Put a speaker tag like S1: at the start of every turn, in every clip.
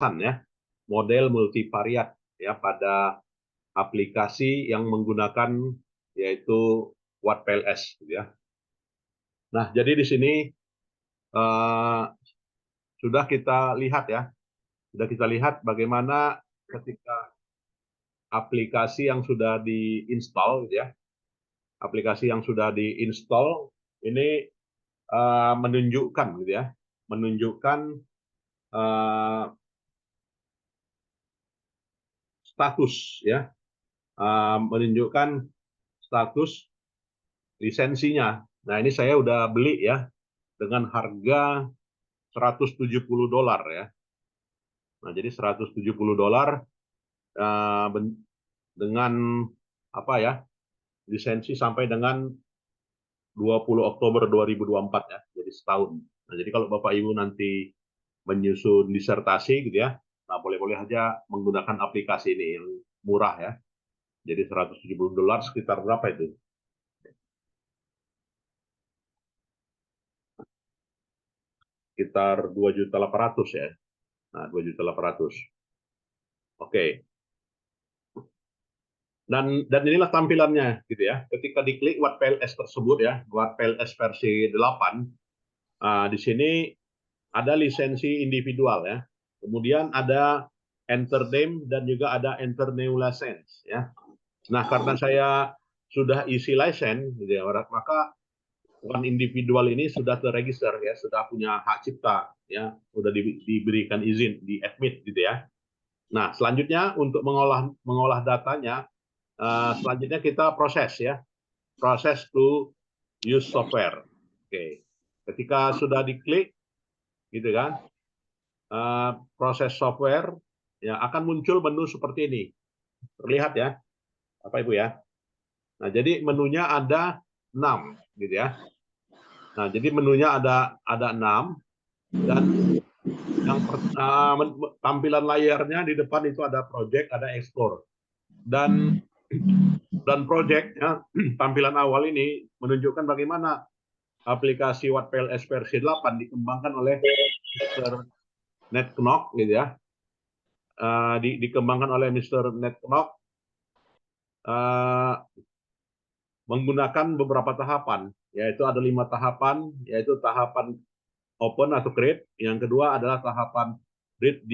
S1: ya, model multivariat ya pada aplikasi yang menggunakan yaitu WattPLS gitu ya. Nah, jadi di sini sudah kita lihat ya, sudah kita lihat bagaimana ketika aplikasi yang sudah diinstal gitu ya, aplikasi yang sudah diinstal ini menunjukkan gitu ya, menunjukkan status ya, menunjukkan status lisensinya. Nah, ini saya udah beli ya dengan harga $170 ya. Nah, jadi $170 dengan apa ya? Lisensi sampai dengan 20 Oktober 2024 ya. Jadi setahun. Nah, jadi kalau Bapak Ibu nanti menyusun disertasi gitu ya, nah boleh-boleh aja menggunakan aplikasi ini yang murah ya. Jadi $170 sekitar berapa itu? Sekitar 2.800.000 ya. Nah, 2.800.000. Oke. Dan inilah tampilannya gitu ya. Ketika diklik WattPLS tersebut ya, WattPLS versi 8, di sini ada lisensi individual ya. Kemudian ada enter name dan juga ada enter new license ya. Nah, karena saya sudah isi license gitu ya, maka one individual ini sudah terregister ya, sudah punya hak cipta ya, sudah diberikan izin, di admit gitu ya. Nah, selanjutnya untuk mengolah datanya, selanjutnya kita proses ya, proses to use software. Oke, ketika sudah diklik, gitu kan, proses software, ya akan muncul menu seperti ini. Terlihat ya, Bapak Ibu ya. Nah, jadi menunya ada 6, gitu ya. Nah, jadi menunya ada 6 dan yang tampilan layarnya di depan itu ada project, ada explore. Dan project ya, tampilan awal ini menunjukkan bagaimana aplikasi WattPLS versi 8 dikembangkan oleh Mr. Ned Knock gitu ya. Dikembangkan oleh Mr. Ned Knock menggunakan beberapa tahapan, yaitu ada 5 tahapan, yaitu tahapan open atau create, yang kedua adalah tahapan read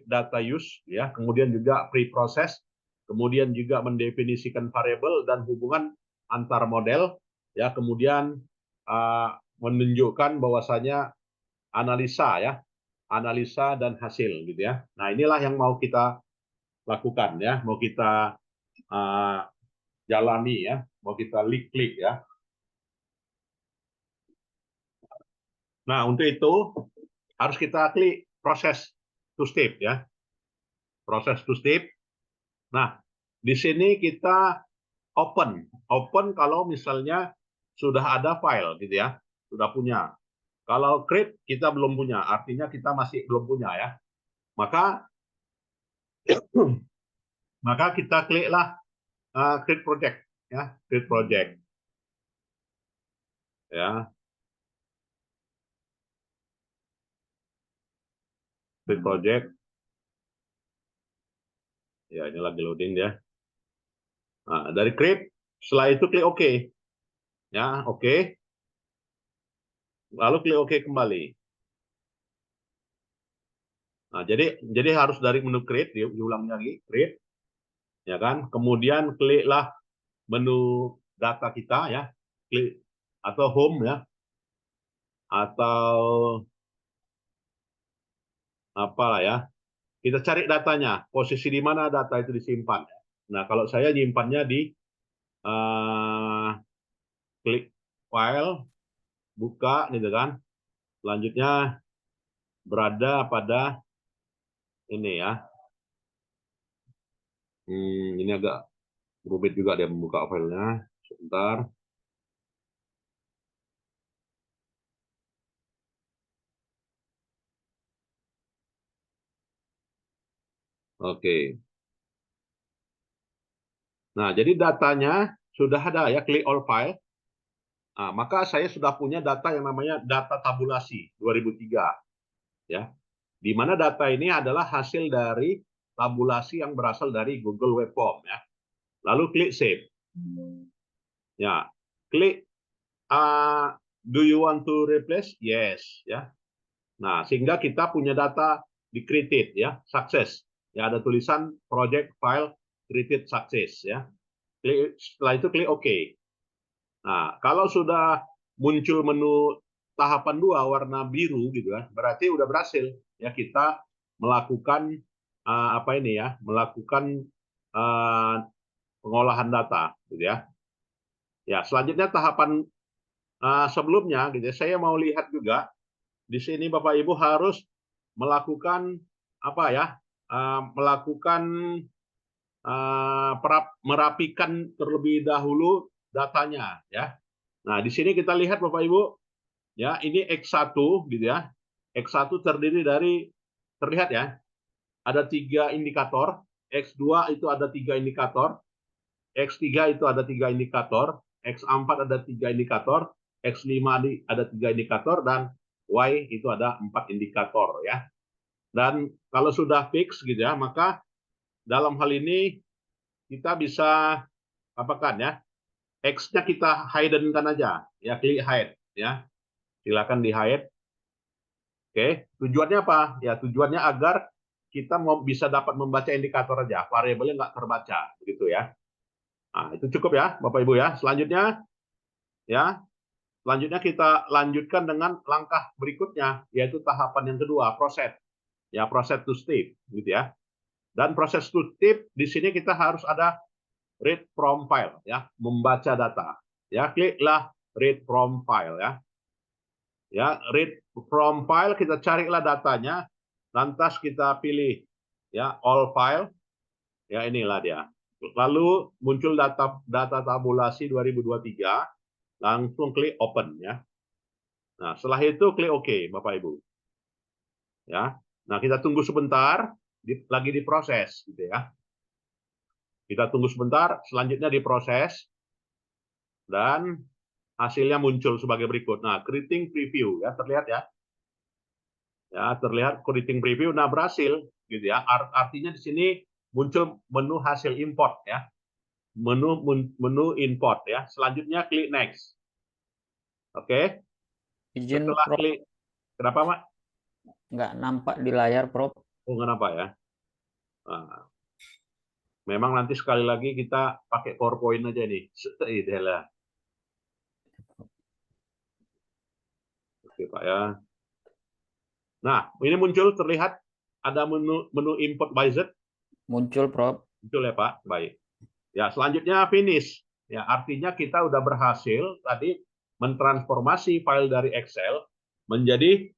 S1: data use, ya, kemudian juga pre-process, kemudian juga mendefinisikan variabel dan hubungan antar model, ya, kemudian menunjukkan bahwasanya analisa ya, analisa dan hasil gitu ya. Nah, inilah yang mau kita lakukan ya, mau kita jalani ya, mau kita klik ya. Nah, untuk itu harus kita klik proses to step ya. Proses to step. Nah, di sini kita open. Open kalau misalnya sudah ada file gitu ya, sudah punya. Kalau create kita belum punya, artinya kita masih belum punya ya. Maka kita kliklah create project ya, create project ya, create project. Ya, ini lagi loading ya. Nah, dari create, setelah itu klik OK. Ya, OK. Lalu klik OK kembali. Nah, jadi harus dari menu create, diulang lagi, create. Ya kan? Kemudian kliklah menu data kita ya. Klik atau home ya. Atau apalah ya. Kita cari datanya, posisi di mana data itu disimpan. Nah, kalau saya nyimpannya di klik file, buka gitu kan. Selanjutnya berada pada ini ya. Ini agak rumit juga dia membuka filenya. Sebentar. Oke. Nah, jadi datanya sudah ada ya, klik all file. Nah, maka saya sudah punya data yang namanya data tabulasi 2003 ya. di mana data ini adalah hasil dari tabulasi yang berasal dari Google Web Form ya. Lalu klik save. Ya, klik do you want to replace? Yes ya. Nah, sehingga kita punya data di created ya, sukses. Ya, ada tulisan project file created success ya. Setelah itu klik OK. Nah, kalau sudah muncul menu tahapan 2 warna biru gitu kan, berarti udah berhasil ya kita melakukan apa ini ya, melakukan pengolahan data gitu ya. Ya, selanjutnya tahapan sebelumnya gitu ya, saya mau lihat juga di sini Bapak Ibu harus melakukan apa ya? Melakukan merapikan terlebih dahulu datanya ya. Nah, di sini kita lihat Bapak Ibu ya, ini X1 gitu ya. X1 terdiri dari, terlihat ya, ada 3 indikator, X2 itu ada 3 indikator, X3 itu ada 3 indikator, X4 ada 3 indikator, X5 ada 3 indikator, dan Y itu ada 4 indikator ya. Dan kalau sudah fix gitu ya, maka dalam hal ini kita bisa apakan ya, X-nya kita hidden-kan aja ya, klik hide ya, silakan di hide. Oke, tujuannya apa ya? Tujuannya agar kita bisa dapat membaca indikator aja, variabelnya nggak terbaca begitu ya. Nah, itu cukup ya Bapak Ibu ya. Selanjutnya ya, selanjutnya kita lanjutkan dengan langkah berikutnya, yaitu tahapan yang kedua, proses ya, proses to step gitu ya. Dan proses to step di sini kita harus ada read from file ya, membaca data ya. Kliklah read from file ya. Ya, read from file, kita carilah datanya, lantas kita pilih ya all file ya, inilah dia. Lalu muncul data tabulasi 2023, langsung klik open ya. Nah, setelah itu klik OK Bapak Ibu ya. Nah, kita tunggu sebentar, lagi diproses gitu ya. Kita tunggu sebentar, selanjutnya diproses dan hasilnya muncul sebagai berikut. Nah, creating preview ya, terlihat ya. Ya, terlihat creating preview. Nah, berhasil gitu ya. Artinya di sini muncul menu hasil import ya. Menu import ya. Selanjutnya klik next. Oke.
S2: Izin
S1: Setelah
S2: Prof,
S1: klik, kenapa Pak?
S2: nggak nampak di layar Prof.
S1: Oh, kenapa ya? Nah, memang nanti sekali lagi kita pakai PowerPoint aja nih. Itulah. Oke Pak ya. Nah, ini muncul terlihat ada menu import budget.
S2: Muncul Prof.
S1: Muncul ya Pak. Baik. Ya, selanjutnya finish. Ya, artinya kita udah berhasil tadi mentransformasi file dari Excel menjadi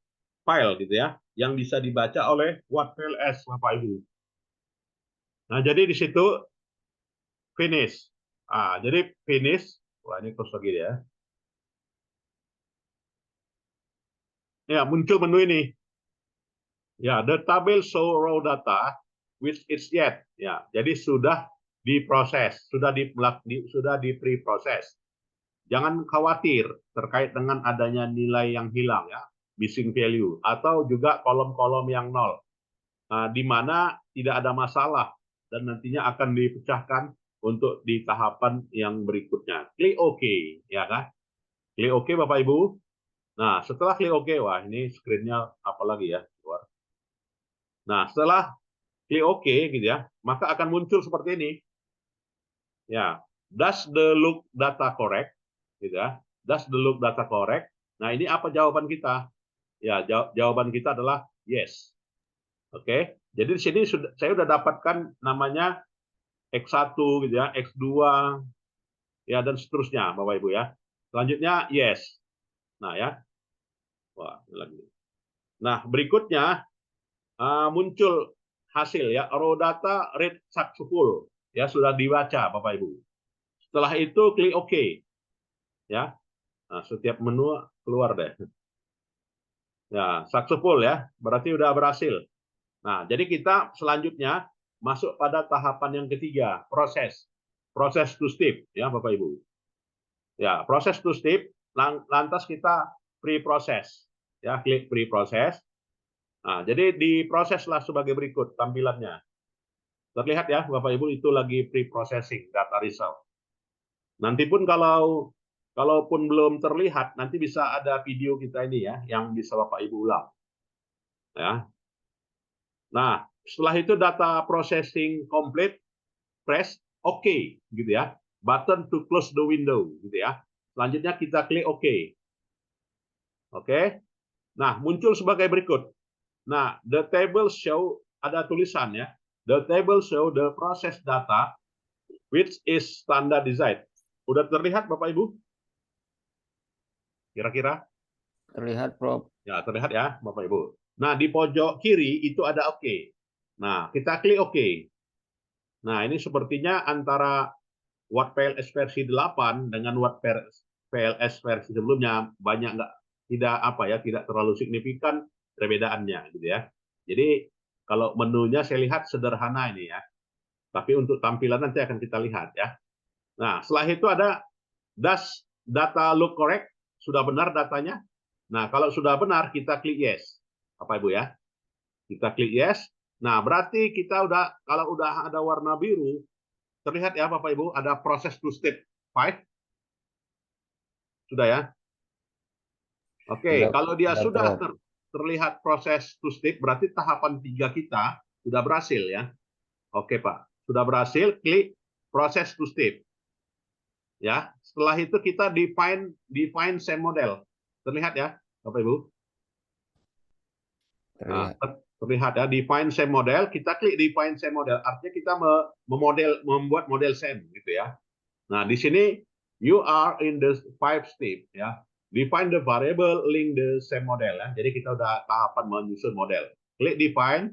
S1: file gitu ya, yang bisa dibaca oleh WordPLS Bapak Ibu. Nah, jadi di situ finish. Jadi finish. Wah, ini terus lagi ya. Ya, muncul menu ini. Ya, the table show raw data which is yet. Ya, jadi sudah diproses, sudah di pre-proses. Jangan khawatir terkait dengan adanya nilai yang hilang ya, missing value, atau juga kolom-kolom yang nol, di mana tidak ada masalah dan nantinya akan dipecahkan untuk di tahapan yang berikutnya. Klik OK, ya kan? Klik OK Bapak Ibu. Nah, setelah klik OK, wah ini screen-nya apalagi ya, keluar. Nah, setelah klik OK gitu ya, maka akan muncul seperti ini. Ya, does the look data correct? Gitu ya. Does the look data correct? Nah, ini apa jawaban kita? Ya, jawaban kita adalah yes. Oke. Jadi di sini saya sudah dapatkan namanya X1 gitu ya, X2 ya, dan seterusnya Bapak Ibu ya. Selanjutnya yes. Nah, ya. Wah, lagi. Nah, berikutnya muncul hasil ya, raw data read successful ya, sudah dibaca Bapak Ibu. Setelah itu klik OK ya. Nah, setiap menu keluar deh. Ya, successful ya, berarti udah berhasil. Nah, jadi kita selanjutnya masuk pada tahapan yang ketiga, proses. Proses to step ya, Bapak Ibu. Ya, proses to step, lantas kita pre-proses. Ya, klik pre-proses. Nah, jadi diproseslah sebagai berikut tampilannya. Terlihat ya, Bapak Ibu, itu lagi pre-processing data result. Nanti pun kalaupun belum terlihat, nanti bisa ada video kita ini ya, yang bisa Bapak Ibu ulang. Ya. Nah, setelah itu data processing complete, press OK, gitu ya. Button to close the window, gitu ya. Selanjutnya kita klik OK. Oke. Nah, muncul sebagai berikut. Nah, the table show, ada tulisan ya. The table show the process data which is standardized. Udah terlihat Bapak Ibu? Kira-kira?
S2: Terlihat, Prof.
S1: Ya, terlihat ya Bapak Ibu. Nah, di pojok kiri itu ada OK. Nah, kita klik OK. Nah, ini sepertinya antara Word PLS versi 8 dengan Word PLS versi sebelumnya tidak terlalu signifikan perbedaannya gitu ya. Jadi kalau menunya saya lihat sederhana ini ya. Tapi untuk tampilan nanti akan kita lihat ya. Nah, setelah itu ada does data look correct? Sudah benar datanya? Nah, kalau sudah benar kita klik yes. Apa Ibu ya? Kita klik yes. Nah, berarti kalau udah ada warna biru, terlihat ya Bapak Ibu, ada proses to step 5. Sudah ya? Oke, kalau dia sudah
S2: Prof.
S1: terlihat proses to step, berarti tahapan 3 kita sudah berhasil ya. Oke Pak, sudah berhasil, klik proses to step. Ya, setelah itu kita define same model. Terlihat ya, Bapak Ibu? Nah,
S2: Terlihat.
S1: terlihat ya, define same model, kita klik define same model, artinya kita membuat model same gitu ya. Nah, di sini you are in the 5 step ya. Define the variable, link the same model ya. Jadi kita udah tahapan menyusun model. Klik define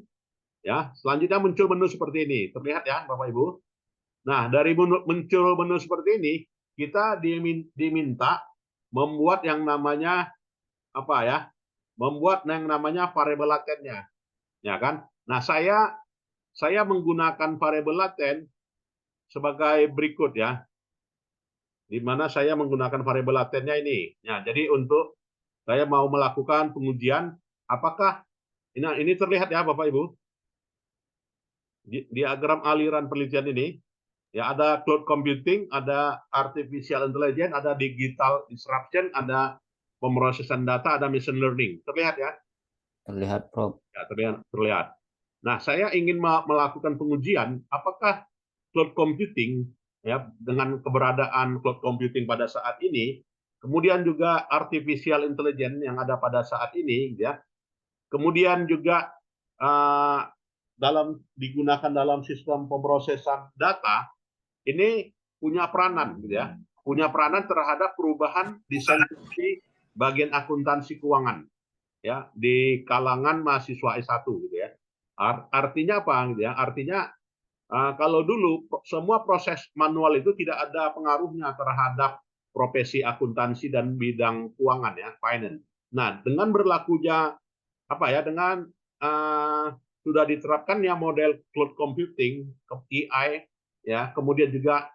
S1: ya. Selanjutnya muncul menu seperti ini. Terlihat ya, Bapak Ibu. Nah, dari muncul menu seperti ini, kita diminta membuat yang namanya apa ya? Membuat yang namanya variable latennya. Ya kan? Nah, saya menggunakan variable laten sebagai berikut ya. Di mana saya menggunakan variabel latennya ini. Ya, jadi untuk saya mau melakukan pengujian, apakah ini terlihat ya Bapak Ibu? Diagram aliran penelitian ini, ya ada cloud computing, ada artificial intelligence, ada digital disruption, ada pemrosesan data, ada machine learning. Terlihat ya?
S2: Terlihat, Prof.
S1: Ya, terlihat. Nah, saya ingin melakukan pengujian, apakah cloud computing ya dengan keberadaan cloud computing pada saat ini, kemudian juga artificial intelligence yang ada pada saat ini, ya, kemudian juga digunakan dalam sistem pemrosesan data, ini punya peranan, gitu ya, punya peranan terhadap perubahan desain fungsi bagian akuntansi keuangan, ya, di kalangan mahasiswa S1, gitu ya. Artinya apa, gitu ya? Artinya kalau dulu semua proses manual itu tidak ada pengaruhnya terhadap profesi akuntansi dan bidang keuangan ya, finance. Nah, dengan berlakunya dengan sudah diterapkan ya model cloud computing, AI ya, kemudian juga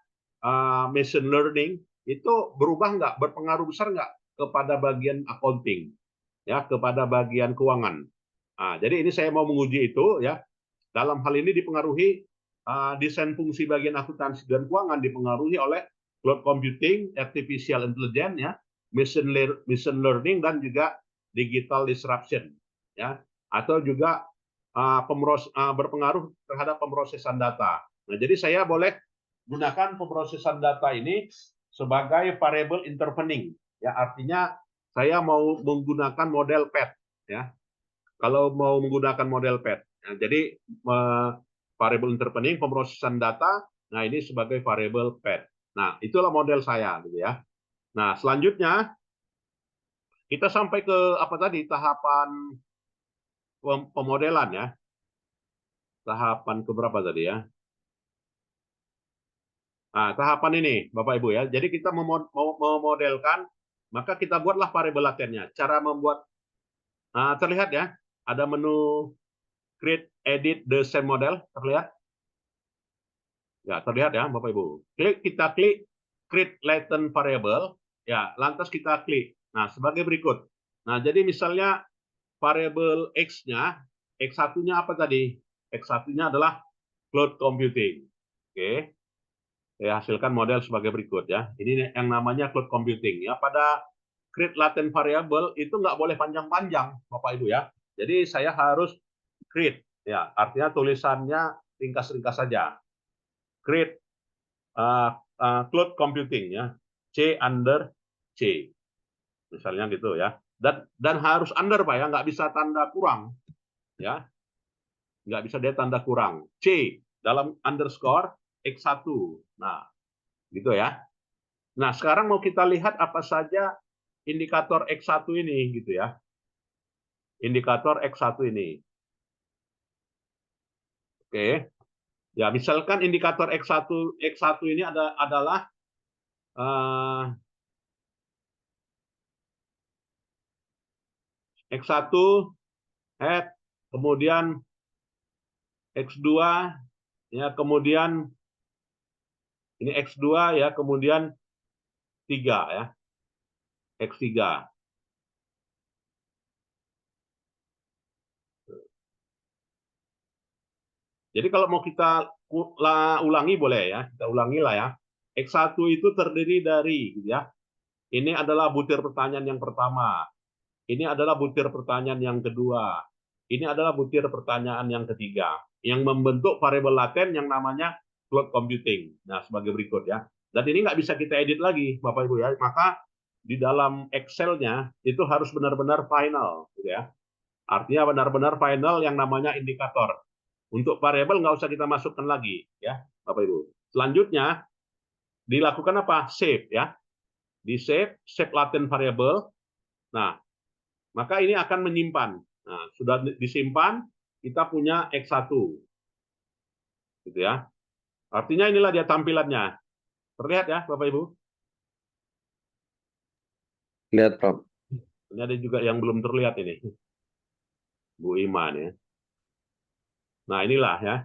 S1: machine learning, itu berubah nggak, berpengaruh besar nggak kepada bagian accounting ya, kepada bagian keuangan. Nah, jadi ini saya mau menguji itu ya. Dalam hal ini dipengaruhi desain fungsi bagian akuntansi dan keuangan dipengaruhi oleh cloud computing, artificial intelligence ya, machine learning dan juga digital disruption ya, atau juga berpengaruh terhadap pemrosesan data. Nah, jadi saya boleh gunakan pemrosesan data ini sebagai variable intervening ya, artinya saya mau menggunakan model PET ya. Kalau mau menggunakan model PET. Nah, jadi variable intervening pemrosesan data, nah ini sebagai variable PET. Nah, itulah model saya gitu ya. Nah, selanjutnya kita sampai ke apa tadi? Tahapan pemodelan ya. Tahapan keberapa tadi ya? Nah, tahapan ini Bapak Ibu ya. Jadi kita memodelkan, maka kita buatlah variable latennya. Cara membuat terlihat ya, ada menu create, edit, the same model, terlihat? Ya, terlihat ya Bapak Ibu. Kita klik create latent variable, ya, lantas kita klik. Nah, sebagai berikut. Nah, jadi misalnya variable X-nya X1-nya apa tadi? X1-nya adalah cloud computing. Oke. Saya hasilkan model sebagai berikut ya. Ini yang namanya cloud computing ya. Pada create latent variable itu nggak boleh panjang-panjang, Bapak Ibu ya. Jadi saya harus create ya. Artinya tulisannya ringkas-ringkas saja. Create cloud computing ya. C under C. Misalnya gitu ya. Dan harus under Pak ya, nggak bisa tanda kurang ya. Nggak bisa dia tanda kurang. C dalam underscore X1. Nah, gitu ya. Nah, sekarang mau kita lihat apa saja indikator X1 ini gitu ya. Indikator X1 ini. Oke. Ya, misalkan indikator X1 ini adalah X1 head, kemudian X2 ya, kemudian ini X2 ya, kemudian 3 ya. X3. Jadi kalau mau kita ulangi boleh ya, kita ulangi lah ya. X1 itu terdiri dari gitu ya. Ini adalah butir pertanyaan yang pertama. Ini adalah butir pertanyaan yang kedua. Ini adalah butir pertanyaan yang ketiga. Yang membentuk variabel laten yang namanya cloud computing. Nah, sebagai berikut ya. Dan ini nggak bisa kita edit lagi, Bapak Ibu ya. Maka di dalam Excel-nya itu harus benar-benar final, gitu ya. Artinya benar-benar final yang namanya indikator. Untuk variabel nggak usah kita masukkan lagi, ya, Bapak Ibu. Selanjutnya dilakukan apa? Save ya. Di save latent variable. Nah, maka ini akan menyimpan. Nah, sudah disimpan, kita punya X1. Gitu ya. Artinya inilah dia tampilannya. Terlihat ya, Bapak Ibu?
S3: Lihat, Prof.
S1: Ini ada juga yang belum terlihat ini. Bu Iman ya. Nah, inilah ya.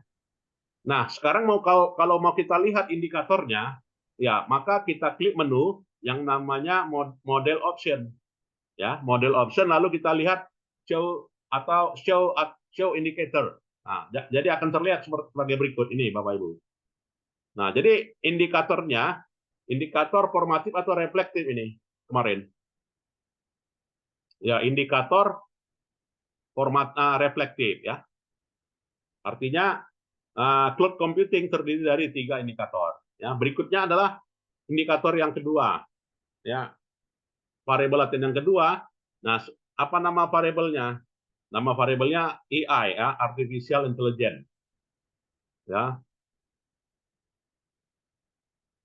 S1: Nah, sekarang kalau mau kita lihat indikatornya, ya, maka kita klik menu yang namanya model option. Ya, model option lalu kita lihat show atau show indicator. Nah, jadi akan terlihat sebagai berikut ini, Bapak Ibu. Nah, jadi indikatornya indikator formatif atau reflektif ini kemarin. Ya, indikator reflektif ya. Artinya cloud computing terdiri dari 3 indikator. Ya, berikutnya adalah indikator yang kedua. Ya, variabel laten yang kedua. Nah, apa nama variabelnya? Nama variabelnya AI ya, artificial intelligence. Ya.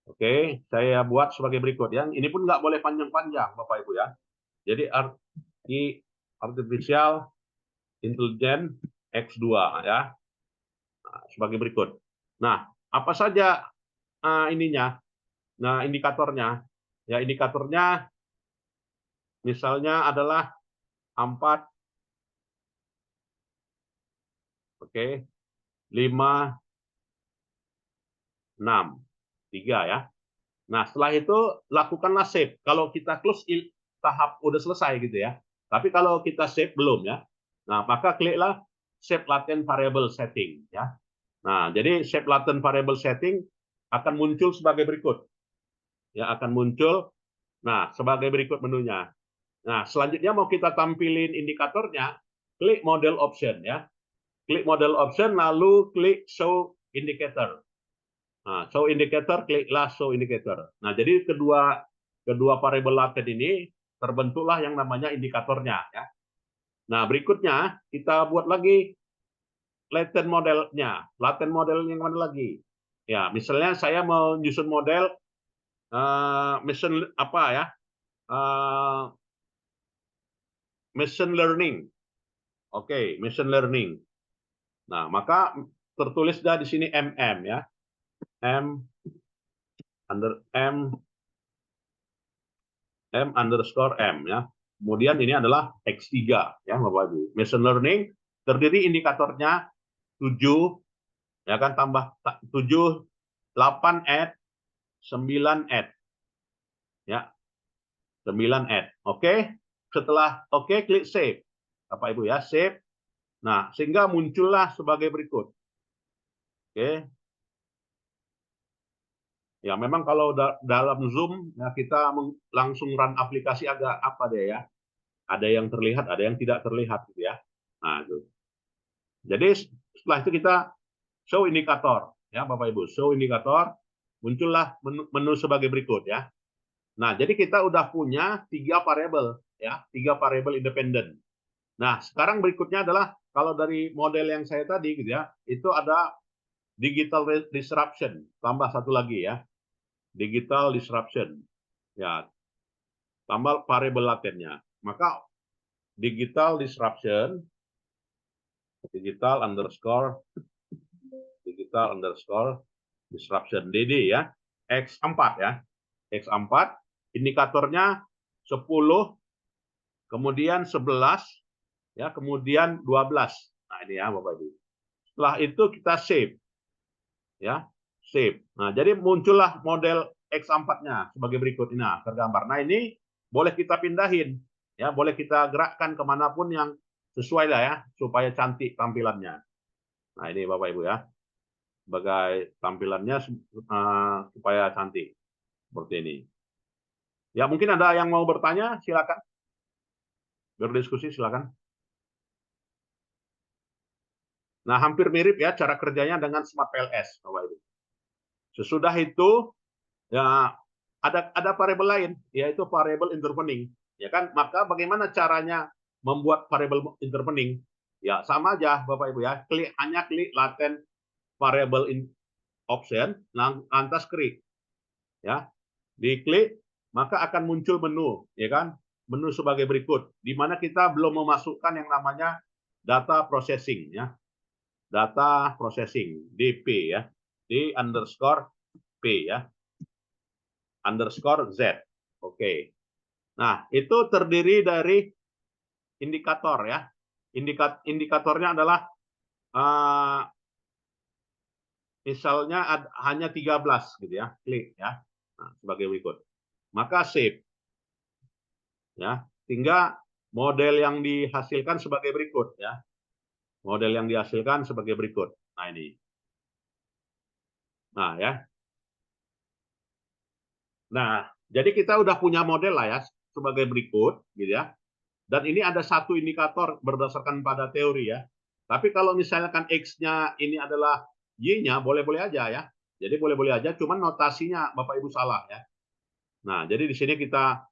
S1: Oke, saya buat sebagai berikut ya. Ini pun nggak boleh panjang-panjang, Bapak Ibu ya. Jadi artificial intelligence X2 ya. Nah, sebagai berikut. Nah, apa saja ininya? Nah, indikatornya. Ya, indikatornya misalnya adalah 4, oke, 5, 6, 3 ya. Nah, setelah itu lakukanlah save. Kalau kita close tahap udah selesai gitu ya. Tapi kalau kita save belum ya. Nah, maka kliklah save latent variable setting ya. Nah, jadi save latent variable setting akan muncul sebagai berikut. Ya, akan muncul nah sebagai berikut menunya. Nah, selanjutnya mau kita tampilin indikatornya, klik model option ya. Klik model option lalu klik show indicator. Nah, show indicator, kliklah show indicator. Nah, jadi kedua variabel laten ini terbentuklah yang namanya indikatornya ya. Nah, berikutnya kita buat lagi latent modelnya. Latent model yang mana lagi? Ya, misalnya saya mau nyusun model machine apa ya? Machine learning. Oke, machine learning. Nah, maka tertulis dah di sini MM ya. M underscore M ya. Kemudian ini adalah X3 ya Bapak Ibu. Machine learning terdiri indikatornya 7 ya kan, tambah 7, 8 add, 9 add. Ya. 9 add. Oke. Setelah oke, klik save. Bapak Ibu ya, save. Nah, sehingga muncullah sebagai berikut. Oke. Ya, memang kalau dalam Zoom ya kita langsung run aplikasi agak apa deh ya. Ada yang terlihat, ada yang tidak terlihat gitu ya. Nah, itu. Jadi setelah itu kita show indikator ya Bapak Ibu, show indikator, muncullah menu sebagai berikut ya. Nah, jadi kita udah punya 3 variabel ya, 3 variabel independen. Nah, sekarang berikutnya adalah kalau dari model yang saya tadi gitu ya, itu ada digital disruption, tambah satu lagi ya. Digital disruption. Ya, tambah variabel latennya. Maka digital disruption, digital underscore disruption DD ya. X4 ya. X4 indikatornya 10, kemudian 11 ya, kemudian 12. Nah, ini ya Bapak Ibu. Setelah itu kita save ya. Save. Nah, jadi muncullah model X4-nya sebagai berikut ini tergambar. Nah, ini boleh kita pindahin ya, boleh kita gerakkan kemanapun yang sesuai lah ya, supaya cantik tampilannya. Nah, ini Bapak Ibu ya, sebagai tampilannya supaya cantik seperti ini. Ya, mungkin ada yang mau bertanya, silakan. Berdiskusi, silakan. Nah, hampir mirip ya cara kerjanya dengan Smart PLS, Bapak Ibu. Sesudah itu ya ada variabel lain, yaitu variabel intervening. Ya kan? Maka bagaimana caranya membuat variabel intervening? Ya, sama aja Bapak Ibu ya. Hanya klik latent variable option, lantas klik. Ya. Diklik, maka akan muncul menu, ya kan? Menu sebagai berikut, di mana kita belum memasukkan yang namanya data processing ya. Data processing, DP ya. D underscore P ya. Underscore Z. Oke. Nah, itu terdiri dari indikator ya. Indikatornya adalah misalnya hanya 13 gitu ya. Klik ya. Nah, sebagai berikut. Maka save. Ya, sehingga model yang dihasilkan sebagai berikut ya. Model yang dihasilkan sebagai berikut. Nah, ini. Nah, ya. Nah, jadi kita udah punya model lah ya sebagai berikut gitu ya. Dan ini ada satu indikator berdasarkan pada teori ya. Tapi kalau misalkan X-nya ini adalah Y-nya, boleh-boleh aja ya. Jadi boleh-boleh aja, cuman notasinya Bapak Ibu salah ya. Nah, jadi di sini kita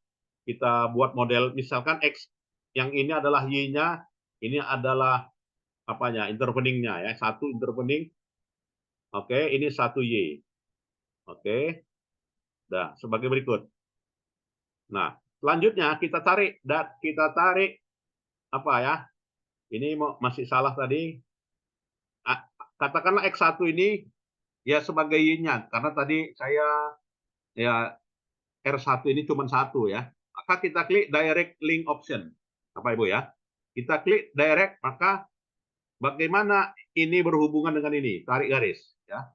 S1: buat model, misalkan X yang ini adalah Y-nya, ini adalah apanya, interveningnya ya. Satu intervening, oke, ini satu Y. Oke, nah, sebagai berikut. Nah, selanjutnya kita tarik apa ya, ini masih salah tadi. Katakanlah X1 ini ya sebagai Y-nya, karena tadi saya ya R1 ini cuma satu ya. Maka kita klik direct link option. Bapak Ibu ya. Kita klik direct, maka bagaimana ini berhubungan dengan ini? Tarik garis ya.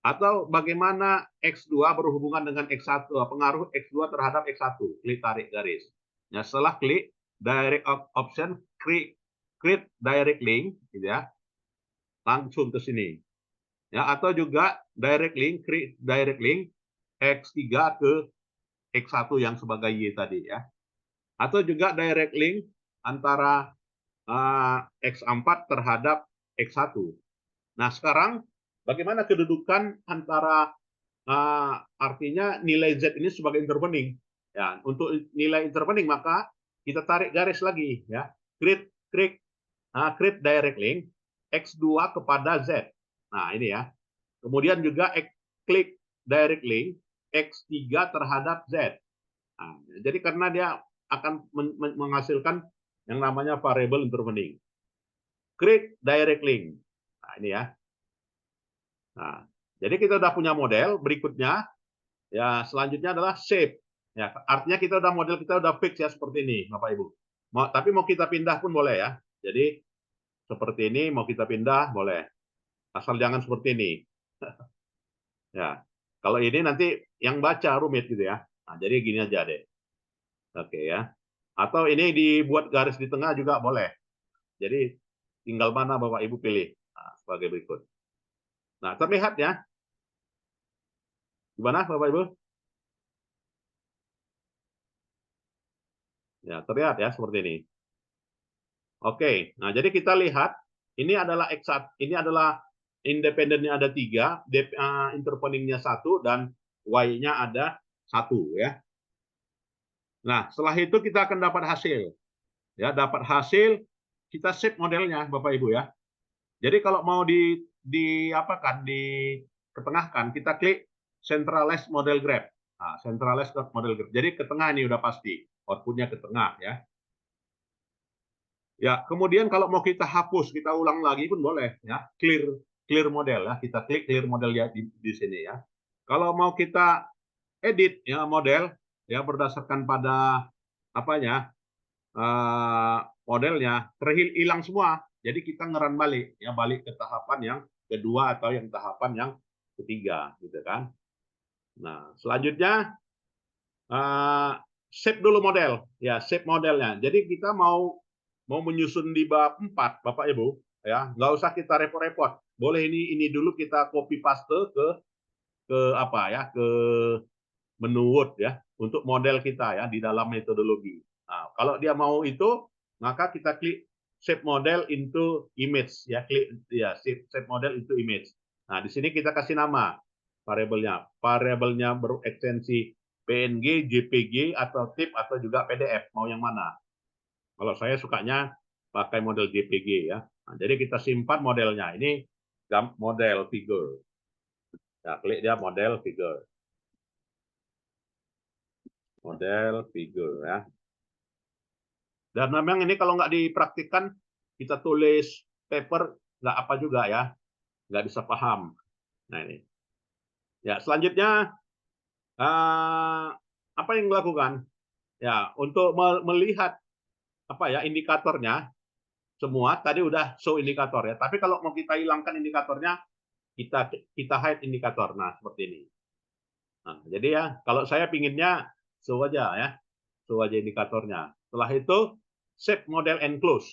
S1: Atau bagaimana X2 berhubungan dengan X1, pengaruh X2 terhadap X1. Klik tarik garis. Ya, setelah klik direct option, create direct link gitu ya. Langsung ke sini. Ya, atau juga direct link, create direct link X3 ke X1 yang sebagai Y tadi ya. Atau juga direct link antara X4 terhadap X1. Nah, sekarang bagaimana kedudukan antara artinya nilai Z ini sebagai intervening. Ya, untuk nilai intervening maka kita tarik garis lagi ya. Create direct link X2 kepada Z. Nah, ini ya. Kemudian juga klik direct link X3 terhadap Z. Nah, jadi karena dia akan menghasilkan yang namanya variable intervening. Create direct link. Nah, ini ya. Nah, jadi kita udah punya model. Berikutnya, ya selanjutnya adalah save. Ya, artinya kita udah model kita udah fix ya seperti ini, Bapak Ibu. Tapi mau kita pindah pun boleh ya. Jadi seperti ini mau kita pindah boleh. Asal jangan seperti ini. Ya, kalau ini nanti yang baca rumit gitu ya. Nah, jadi gini aja deh. Oke ya. Atau ini dibuat garis di tengah juga boleh. Jadi tinggal mana Bapak Ibu pilih. Nah, sebagai berikut. Nah, terlihat ya. Gimana Bapak Ibu? Ya, terlihat ya seperti ini. Oke, nah jadi kita lihat ini adalah X1, ini adalah independennya ada 3, interponingnya 1 dan Y-nya ada 1 ya. Nah, setelah itu kita akan dapat hasil. Ya, dapat hasil kita save modelnya Bapak Ibu ya. Jadi kalau mau diapakan, diketengahkan, kita klik centralized model graph. Nah, centralized model graph. Jadi ke tengah ini udah pasti, outputnya ke tengah ya. Ya, kemudian kalau mau kita hapus, kita ulang lagi pun boleh ya. Clear model ya. Kita klik clear model ya di sini ya. Kalau mau kita edit ya model ya berdasarkan pada apanya modelnya hilang semua. Jadi kita ngeran balik ya, balik ke tahapan yang kedua atau yang tahapan yang ketiga gitu kan. Nah, selanjutnya save dulu model ya, save modelnya. Jadi kita mau menyusun di bab 4 Bapak Ibu ya, nggak usah kita repot-repot. Boleh ini dulu kita copy paste ke apa ya, ke menu Word ya untuk model kita ya di dalam metodologi. Nah, kalau dia mau itu maka kita klik save model into image ya, klik ya save model into image. Nah, di sini kita kasih nama variabelnya. Variabelnya berekstensi PNG, JPG atau TIFF atau juga PDF, mau yang mana? Kalau saya sukanya pakai model JPG ya. Nah, jadi kita simpan modelnya. Ini model figure. Ya, klik dia model figure. Model figure ya. Dan memang ini kalau nggak dipraktikkan, kita tulis paper nggak apa juga ya, nggak bisa paham. Nah ini. Ya selanjutnya apa yang dilakukan? Ya untuk melihat apa ya indikatornya semua tadi udah show indikator ya. Tapi kalau mau kita hilangkan indikatornya, kita hide indikator. Nah seperti ini. Nah, jadi ya kalau saya pinginnya show aja ya, show aja indikatornya. Setelah itu save model and close.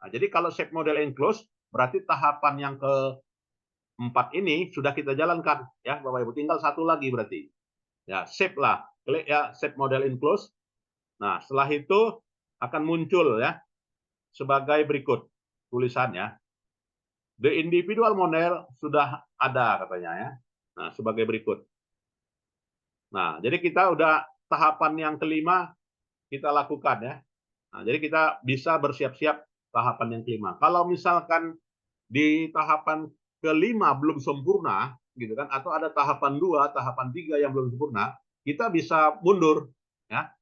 S1: Nah, jadi kalau save model and close berarti tahapan yang keempat ini sudah kita jalankan ya Bapak Ibu, tinggal satu lagi berarti. Ya, save lah. Klik ya save model and close. Nah, setelah itu akan muncul ya sebagai berikut tulisannya. The individual model sudah ada katanya ya. Nah, sebagai berikut. Nah, jadi kita udah tahapan yang kelima kita lakukan ya. Nah, jadi kita bisa bersiap-siap tahapan yang kelima. Kalau misalkan di tahapan kelima belum sempurna, gitu kan, atau ada tahapan 2, tahapan 3 yang belum sempurna, kita bisa mundur, ya.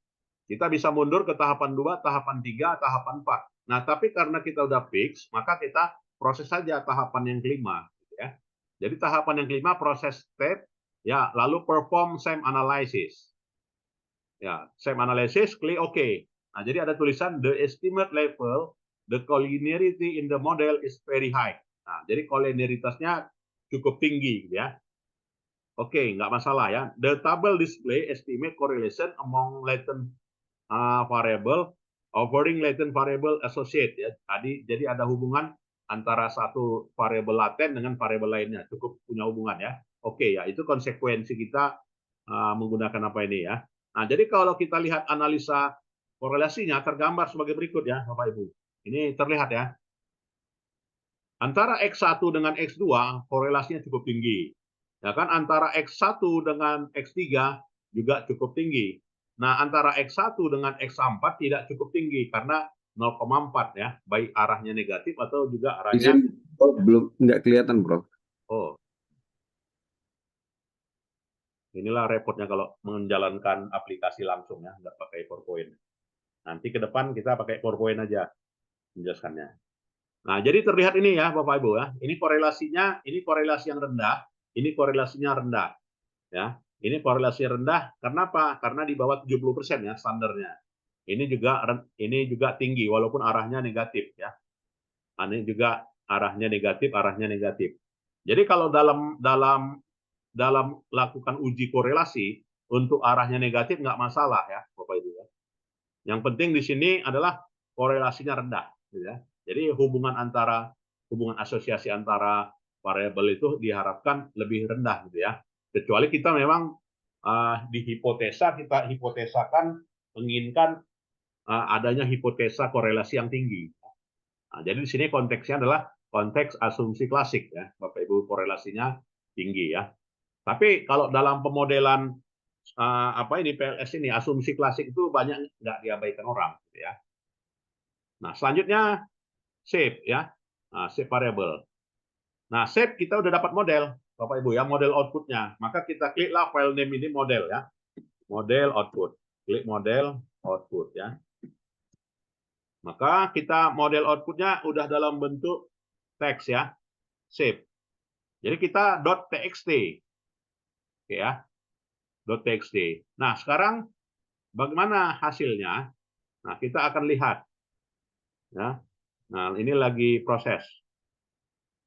S1: Kita bisa mundur ke tahapan 2, tahapan 3, tahapan 4. Nah, tapi karena kita udah fix, maka kita proses saja tahapan yang kelima, gitu ya. Jadi tahapan yang kelima proses step, ya, lalu perform same analysis. Ya, same analysis, klik OK. Nah, jadi ada tulisan the estimate level, the collinearity in the model is very high. Nah, jadi collinearitasnya cukup tinggi, gitu ya. Oke, nggak masalah ya. The table display estimate correlation among latent variable, offering latent variable associate ya. Tadi jadi ada hubungan antara satu variabel laten dengan variabel lainnya, cukup punya hubungan ya. Oke ya, itu konsekuensi kita menggunakan apa ini ya. Nah, jadi kalau kita lihat analisa korelasinya tergambar sebagai berikut ya, Bapak Ibu. Ini terlihat ya. Antara X1 dengan X2 korelasinya cukup tinggi. Ya kan antara X1 dengan X3 juga cukup tinggi. Nah, antara X1 dengan X4 tidak cukup tinggi karena 0,4 ya, baik arahnya negatif atau juga arahnya
S3: belum nggak kelihatan, Bro.
S1: Oh. Inilah repotnya kalau menjalankan aplikasi langsung ya, nggak pakai PowerPoint. Nanti ke depan kita pakai PowerPoint aja menjelaskannya. Nah, jadi terlihat ini ya Bapak Ibu ya. Ini korelasinya, ini korelasi yang rendah, ini korelasinya rendah. Ya. Ini korelasi rendah karena apa? Karena di bawah 70% ya standarnya. Ini juga tinggi walaupun arahnya negatif ya. Ini juga arahnya negatif. Jadi kalau dalam lakukan uji korelasi untuk arahnya negatif nggak masalah ya Bapak Ibu ya. Yang penting di sini adalah korelasinya rendah gitu ya. Jadi hubungan asosiasi antara variabel itu diharapkan lebih rendah gitu ya. Kecuali kita memang kita hipotesakan menginginkan adanya hipotesa korelasi yang tinggi. Nah, jadi di sini konteksnya adalah konteks asumsi klasik ya, Bapak Ibu, korelasinya tinggi ya. Tapi kalau dalam pemodelan PLS ini asumsi klasik itu banyak nggak diabaikan orang gitu ya. Nah, selanjutnya shape ya. Nah, shape variable. Nah, shape kita udah dapat model, Bapak Ibu ya, model outputnya. Maka kita kliklah file name ini model ya. Model output. Klik model output ya. Maka kita model outputnya udah dalam bentuk teks ya. Shape. Jadi kita .txt. Oke ya. .txt. Nah, sekarang bagaimana hasilnya? Nah, kita akan lihat ya. Nah, ini lagi proses.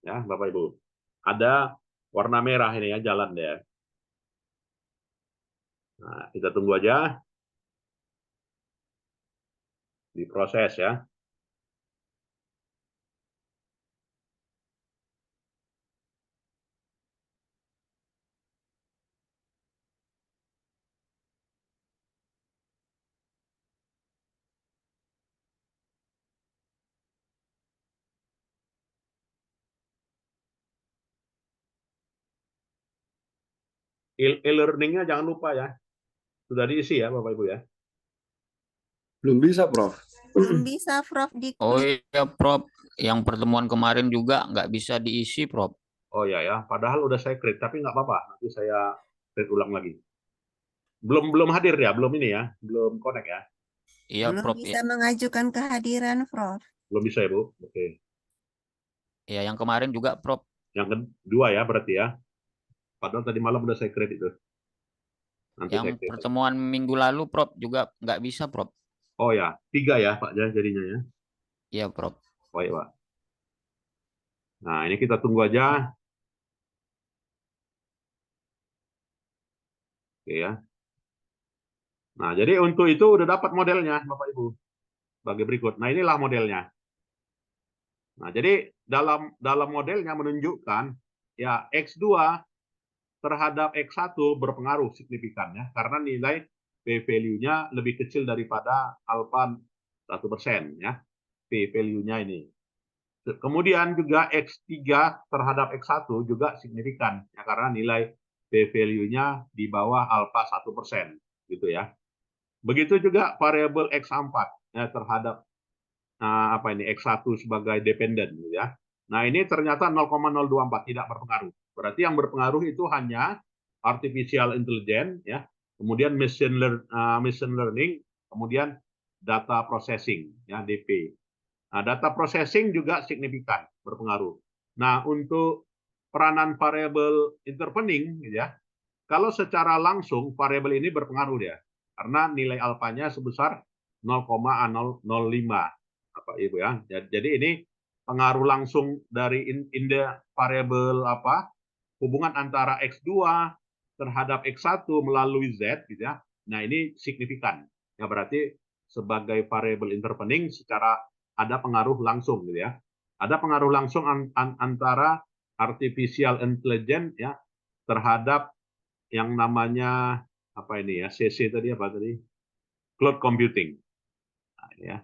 S1: Ya, Bapak Ibu. Ada warna merah ini ya, jalan deh. Nah, kita tunggu aja. Diproses ya. E-learningnya jangan lupa ya. Sudah diisi ya, Bapak Ibu ya.
S3: Belum bisa, Prof.
S4: Belum bisa, Prof.
S2: Oh
S4: Diklik.
S2: iya, Prof. Yang pertemuan kemarin juga nggak bisa diisi, Prof.
S1: Oh ya, padahal udah saya create, tapi nggak apa-apa. Nanti saya create ulang lagi. Belum hadir ya, belum ini ya, belum connect ya.
S2: Iya,
S4: Belum
S2: Prof.
S4: bisa mengajukan kehadiran, Prof.
S1: Belum bisa ya, Bu. Oke.
S2: Ya, yang kemarin juga, Prof.
S1: Yang kedua ya berarti ya. Padahal tadi malam udah saya create itu. Nanti saya
S2: Yang
S1: create.
S2: pertemuan minggu lalu, Prof. juga nggak bisa, Prof.
S1: Oh ya, 3 ya Pak jadinya ya.
S2: Iya, Prof.
S1: Oh ya Pak. Nah ini kita tunggu aja. Oke ya. Nah jadi untuk itu udah dapat modelnya Bapak Ibu. Sebagai berikut. Nah inilah modelnya. Nah jadi dalam modelnya menunjukkan ya X2 terhadap X1 berpengaruh signifikan ya. Karena nilai P-value-nya lebih kecil daripada alfa 1% ya. P-value-nya ini. Kemudian juga X3 terhadap X1 juga signifikan ya, karena nilai P-value-nya di bawah alfa 1% gitu ya. Begitu juga variabel X4 ya, terhadap X1 sebagai dependent gitu ya. Nah, ini ternyata 0,024 tidak berpengaruh. Berarti yang berpengaruh itu hanya artificial intelligence ya, kemudian machine learning, kemudian data processing ya, DP. Nah, data processing juga signifikan berpengaruh. Nah, untuk peranan variabel intervening, gitu ya, kalau secara langsung variabel ini berpengaruh dia, karena nilai alfanya sebesar 0,005, apa Ibu ya. Jadi ini pengaruh langsung dari variabel hubungan antara X2 terhadap X1 melalui Z, gitu ya. Nah ini signifikan. Ya berarti sebagai variabel intervening secara ada pengaruh langsung gitu ya. Ada pengaruh langsung antara artificial intelligence ya terhadap yang namanya CC tadi apa tadi? Cloud computing. Nah, ini ya.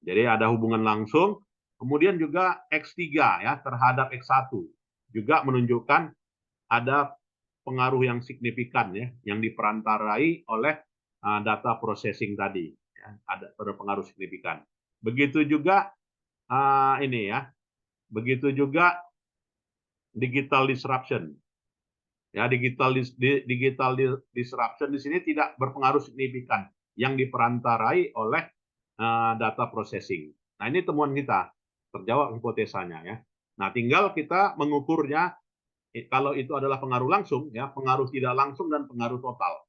S1: Jadi ada hubungan langsung. Kemudian juga X3 ya terhadap X1 juga menunjukkan ada pengaruh yang signifikan ya yang diperantarai oleh data processing tadi ya, ada berpengaruh signifikan. Begitu juga ini ya. Begitu juga digital disruption. Ya, digital disruption di sini tidak berpengaruh signifikan yang diperantarai oleh data processing. Nah, ini temuan kita. Terjawab hipotesanya ya. Nah, tinggal kita mengukurnya kalau itu adalah pengaruh langsung ya, pengaruh tidak langsung dan pengaruh total.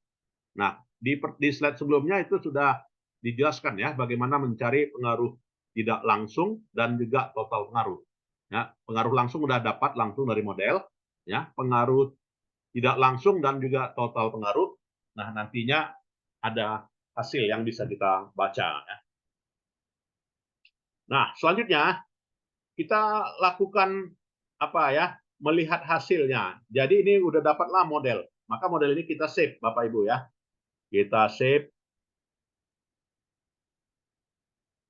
S1: Nah, di slide sebelumnya itu sudah dijelaskan ya bagaimana mencari pengaruh tidak langsung dan juga total pengaruh. Ya, pengaruh langsung sudah dapat langsung dari model, ya, pengaruh tidak langsung dan juga total pengaruh. Nah, nantinya ada hasil yang bisa kita baca ya. Nah, selanjutnya kita lakukan apa ya? Melihat hasilnya. Jadi ini udah dapatlah model. Maka model ini kita save, Bapak Ibu ya. Kita save.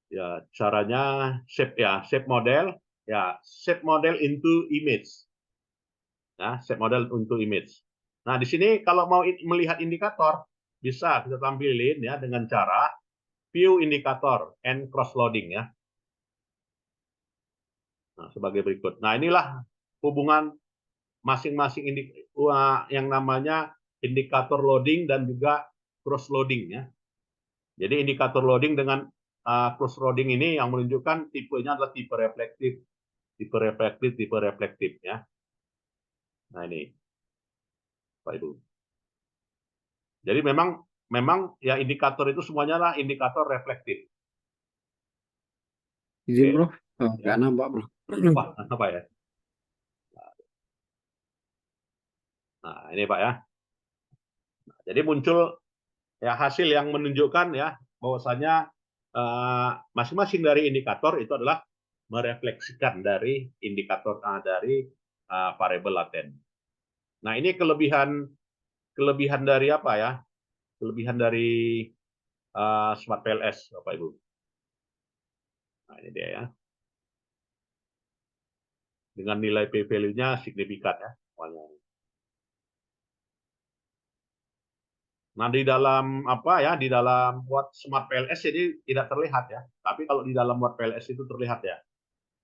S1: Ya, caranya save ya, save model. Ya, save model into image. Ya, save model into image. Nah, di sini kalau mau melihat indikator, bisa kita tampilin ya dengan cara view indikator and cross loading ya. Nah, sebagai berikut. Nah, inilah hubungan masing-masing yang namanya indikator loading dan juga cross loading ya. Jadi indikator loading dengan cross loading ini yang menunjukkan tipenya adalah tipe reflektif, tipe reflektif ya. Nah, ini Pak Ibu. Jadi memang ya indikator itu semuanya lah indikator reflektif.
S3: Izin,
S1: Oke.
S3: Prof. Oh,
S1: Ya.
S3: nggak nampak, Prof.
S1: Wah, apa ya? Nah, ini Pak ya. Nah, jadi muncul ya hasil yang menunjukkan ya bahwasanya masing-masing dari indikator itu adalah merefleksikan dari indikator dari variabel laten. Nah, ini kelebihan dari apa ya? Kelebihan dari Smart PLS, Bapak Ibu. Nah, ini dia ya. Dengan nilai p-value-nya signifikan ya. Nah, di dalam apa ya? Di dalam Smart PLS jadi tidak terlihat ya. Tapi kalau di dalam PLS itu terlihat ya.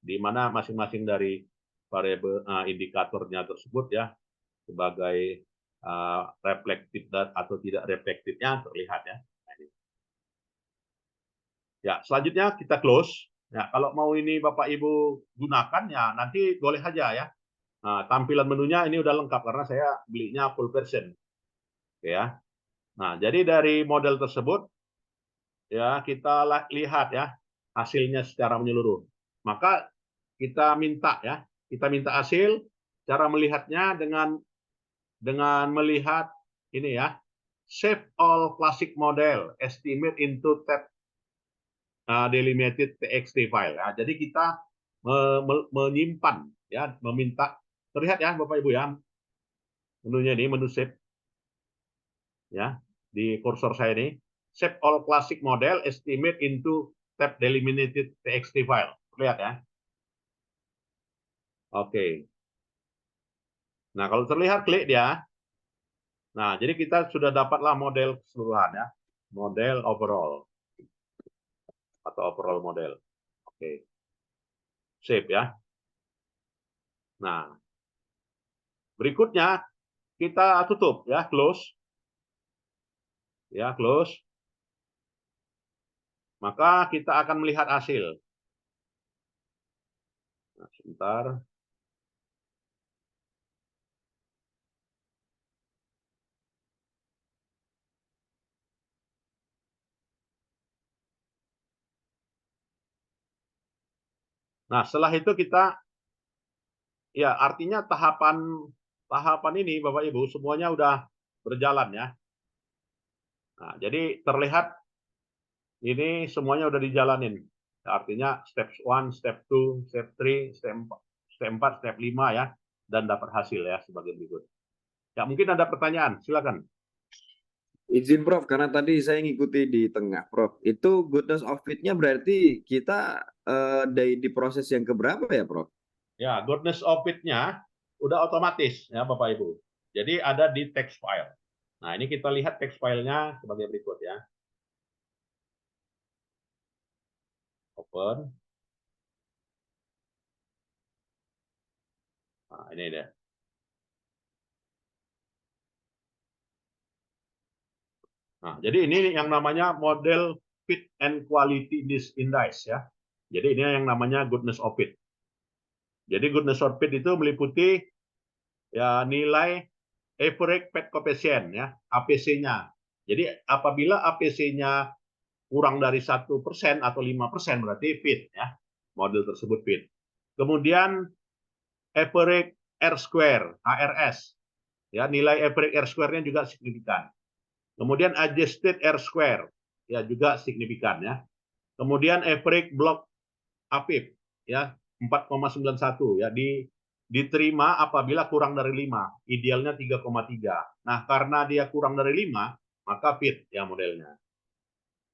S1: Di mana masing-masing dari variabel indikatornya tersebut ya sebagai reflektif atau tidak reflektifnya terlihat ya. Ya, selanjutnya kita close. Ya, kalau mau ini Bapak Ibu gunakan ya nanti boleh aja ya. Nah, tampilan menunya ini udah lengkap karena saya belinya full version. Oke ya. Nah, jadi dari model tersebut ya kita lihat ya hasilnya secara menyeluruh. Maka kita minta ya, kita minta hasil cara melihatnya dengan melihat ini ya. Save all classic model estimate into tab delimited txt file. Nah, jadi kita menyimpan ya, meminta terlihat ya Bapak Ibu ya menunya ini menu save ya di kursor saya ini save all classic model estimate into tab delimited txt file. Terlihat ya. Oke. Nah, kalau terlihat klik dia. Nah, jadi kita sudah dapatlah model keseluruhan ya. Model overall atau overall model. Oke. Save ya. Nah, berikutnya kita tutup ya, close. Ya, close. Maka kita akan melihat hasil. Nah, sebentar. Nah, setelah itu kita ya artinya tahapan ini Bapak Ibu semuanya udah berjalan ya. Nah, jadi terlihat ini semuanya udah dijalanin. Artinya step 1, step 2, step 3, step 4, step 5 ya dan dapat hasil ya sebagai berikut. Ya, mungkin ada pertanyaan, silakan.
S3: Izin, Prof, karena tadi saya ngikuti di tengah, Prof. Itu goodness of fit-nya berarti kita di proses yang keberapa ya, Prof?
S1: Ya, goodness of it-nya udah otomatis ya Bapak Ibu. Jadi ada di text file. Nah, ini kita lihat text file-nya sebagai berikut ya. Open. Nah, ini dia. Nah, jadi ini yang namanya model fit and quality index ya. Jadi ini yang namanya goodness of fit. Jadi goodness of fit itu meliputi ya nilai average pet coefficient ya, APC-nya. Jadi apabila APC-nya kurang dari 1% atau 5% berarti fit ya. Model tersebut fit. Kemudian average R square, ARS. Ya, nilai average R square-nya juga signifikan. Kemudian adjusted R square ya juga signifikan ya. Kemudian average block APIP ya 4,91 ya diterima apabila kurang dari 5, idealnya 3,3. Nah, karena dia kurang dari 5, maka fit ya modelnya.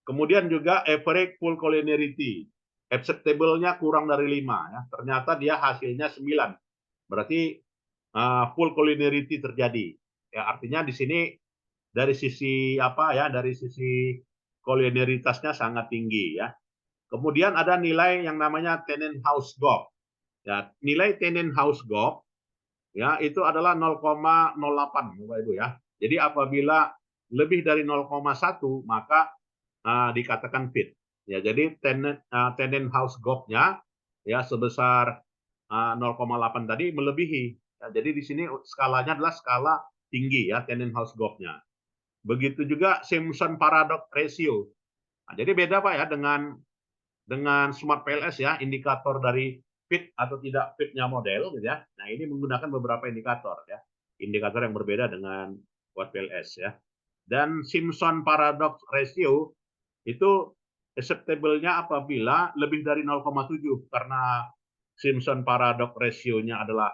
S1: Kemudian juga average full collinearity. Acceptable-nya kurang dari 5 ya. Ternyata dia hasilnya 9. Berarti full collinearity terjadi. Ya, artinya di sini dari sisi apa ya? Dari sisi collinearitasnya sangat tinggi ya. Kemudian ada nilai yang namanya Tenenhaus-Gop. Ya, nilai Tenenhaus-Gop ya itu adalah 0,08 Bapak Ibu ya. Jadi apabila lebih dari 0,1 maka dikatakan fit. Ya, jadi Tenenhaus-Gop-nya ya sebesar 0,8 tadi melebihi. Ya, jadi di sini skalanya adalah skala tinggi ya Tenenhaus-Gop-nya. Begitu juga Simpson Paradox Ratio. Nah, jadi beda Pak ya dengan Smart PLS ya, indikator dari fit atau tidak fitnya model gitu ya. Nah, ini menggunakan beberapa indikator ya. Indikator yang berbeda dengan Watt PLS ya. Dan Simpson Paradox Ratio itu acceptable-nya apabila lebih dari 0,7 karena Simpson Paradox Ratio-nya adalah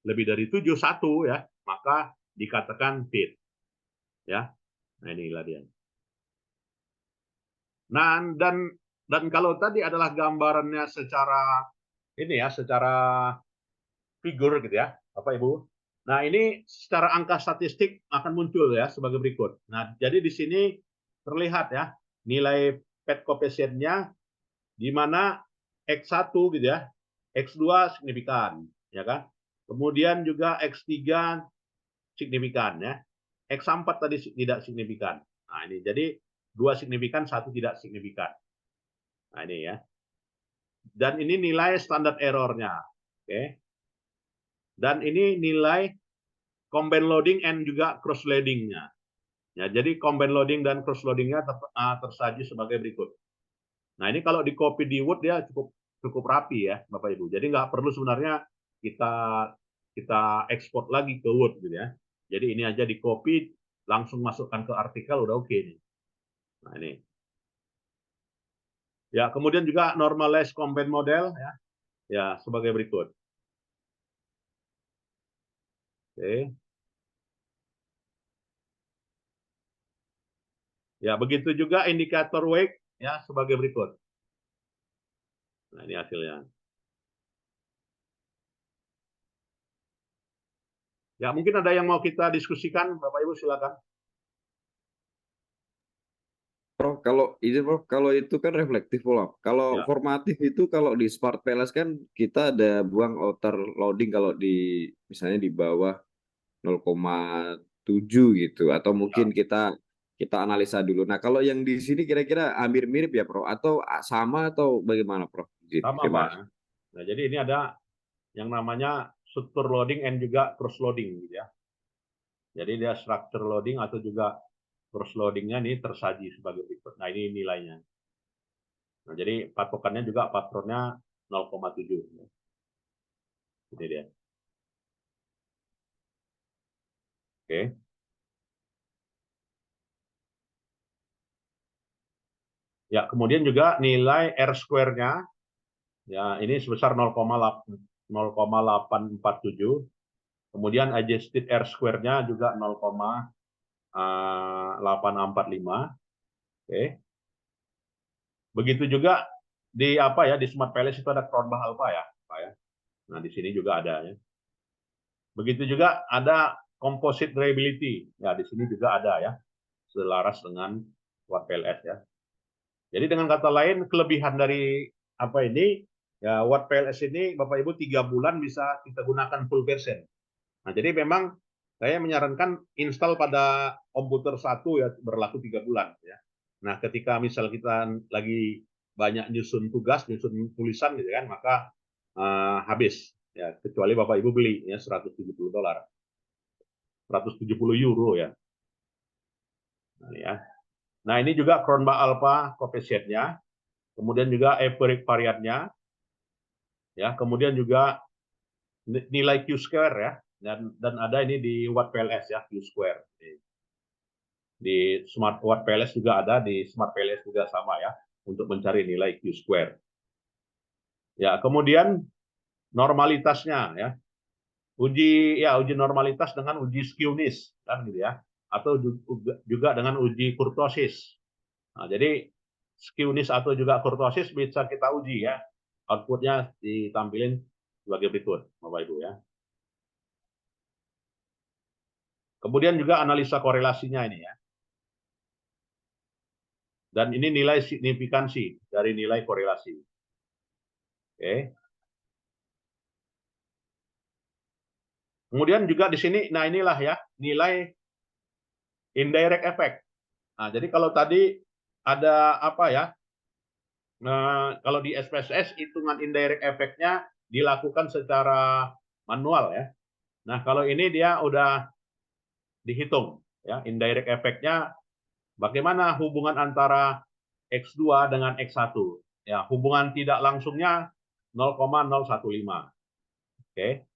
S1: lebih dari 7,1 ya, maka dikatakan fit. Ya. Nah, inilah dia. Nah, dan kalau tadi adalah gambarannya secara ini ya, secara figur gitu ya, Bapak Ibu. Nah, ini secara angka statistik akan muncul ya sebagai berikut. Nah, jadi di sini terlihat ya nilai PET koefisiennya di mana X1 gitu ya, X2 signifikan, ya kan? Kemudian juga X3 signifikan ya. X4 tadi tidak signifikan. Nah, ini jadi 2 signifikan, 1 tidak signifikan. Nah, ini ya. Dan ini nilai standar error-nya. Oke. Dan ini nilai combine loading and juga cross loading-nya. Ya, jadi combine loading dan cross loading-nya tersaji sebagai berikut. Nah, ini kalau di copy di Word dia cukup rapi ya, Bapak Ibu. Jadi nggak perlu sebenarnya kita ekspor lagi ke Word gitu ya. Jadi ini aja di copy langsung masukkan ke artikel udah oke nih. Nah, ini. Ya, kemudian juga normalized combine model ya. Ya, sebagai berikut. Oke. Ya, begitu juga indikator wake ya sebagai berikut. Nah, ini hasilnya. Ya, mungkin ada yang mau kita diskusikan, Bapak Ibu silakan.
S3: Prof, kalau itu kan reflektif, Prof. Kalau
S1: Ya.
S3: formatif itu kalau di Smart PLS kan kita ada buang outer loading kalau di misalnya di bawah 0,7 gitu atau mungkin kita analisa dulu. Nah, kalau yang di sini kira-kira hampir mirip ya, Prof, atau sama atau bagaimana, Prof?
S1: Sama,
S3: Terima
S1: Pak.
S3: kasih.
S1: Nah, jadi ini ada yang namanya structure loading and juga cross loading gitu ya. Jadi dia structure loading atau juga cross loadingnya ini tersaji sebagai berikut. Nah, ini nilainya. Nah, jadi patokannya juga patronnya 0,7. Ini dia. Oke. Ya, kemudian juga nilai R square-nya ya ini sebesar 0,847. Kemudian adjusted R square-nya juga 0,845. Oke. Begitu juga di apa ya di Smart PLS itu ada Cronbach Alpha ya, Pak ya. Nah, di sini juga ada ya. Begitu juga ada composite reliability. Ya, di sini juga ada ya. Selaras dengan Watt PLS ya. Jadi dengan kata lain kelebihan dari apa ini ya Watt PLS ini Bapak Ibu 3 bulan bisa kita gunakan full version. Nah, jadi memang saya menyarankan install pada komputer satu ya berlaku 3 bulan ya. Nah, ketika misal kita lagi banyak nyusun tugas, nyusun tulisan gitu kan, maka habis ya kecuali Bapak Ibu beli ya $170. 170 euro ya. Nah, ya. Nah, ini juga Cronbach Alpha coefficient-nya, kemudian juga average variannya, ya, kemudian juga nilai Q square ya, dan ada ini di Watt PLS ya Q square. Di Smart Watt PLS juga ada, di Smart PLS juga sama ya, untuk mencari nilai Q square. Ya, kemudian normalitasnya ya. Uji normalitas dengan uji skewness kan gitu ya. Atau juga dengan uji kurtosis. Nah, jadi skewness atau juga kurtosis bisa kita uji ya. Outputnya ditampilin sebagai berikut, Bapak Ibu ya. Kemudian juga analisa korelasinya ini ya. Dan ini nilai signifikansi dari nilai korelasi. Oke. Kemudian juga di sini, nah inilah ya, nilai indirect effect. Nah, jadi kalau tadi ada apa ya, nah, kalau di SPSS hitungan indirect effect-nya dilakukan secara manual ya. Nah, kalau ini dia udah dihitung ya, indirect effect-nya bagaimana hubungan antara X2 dengan X1. Ya, hubungan tidak langsungnya 0,015. Oke.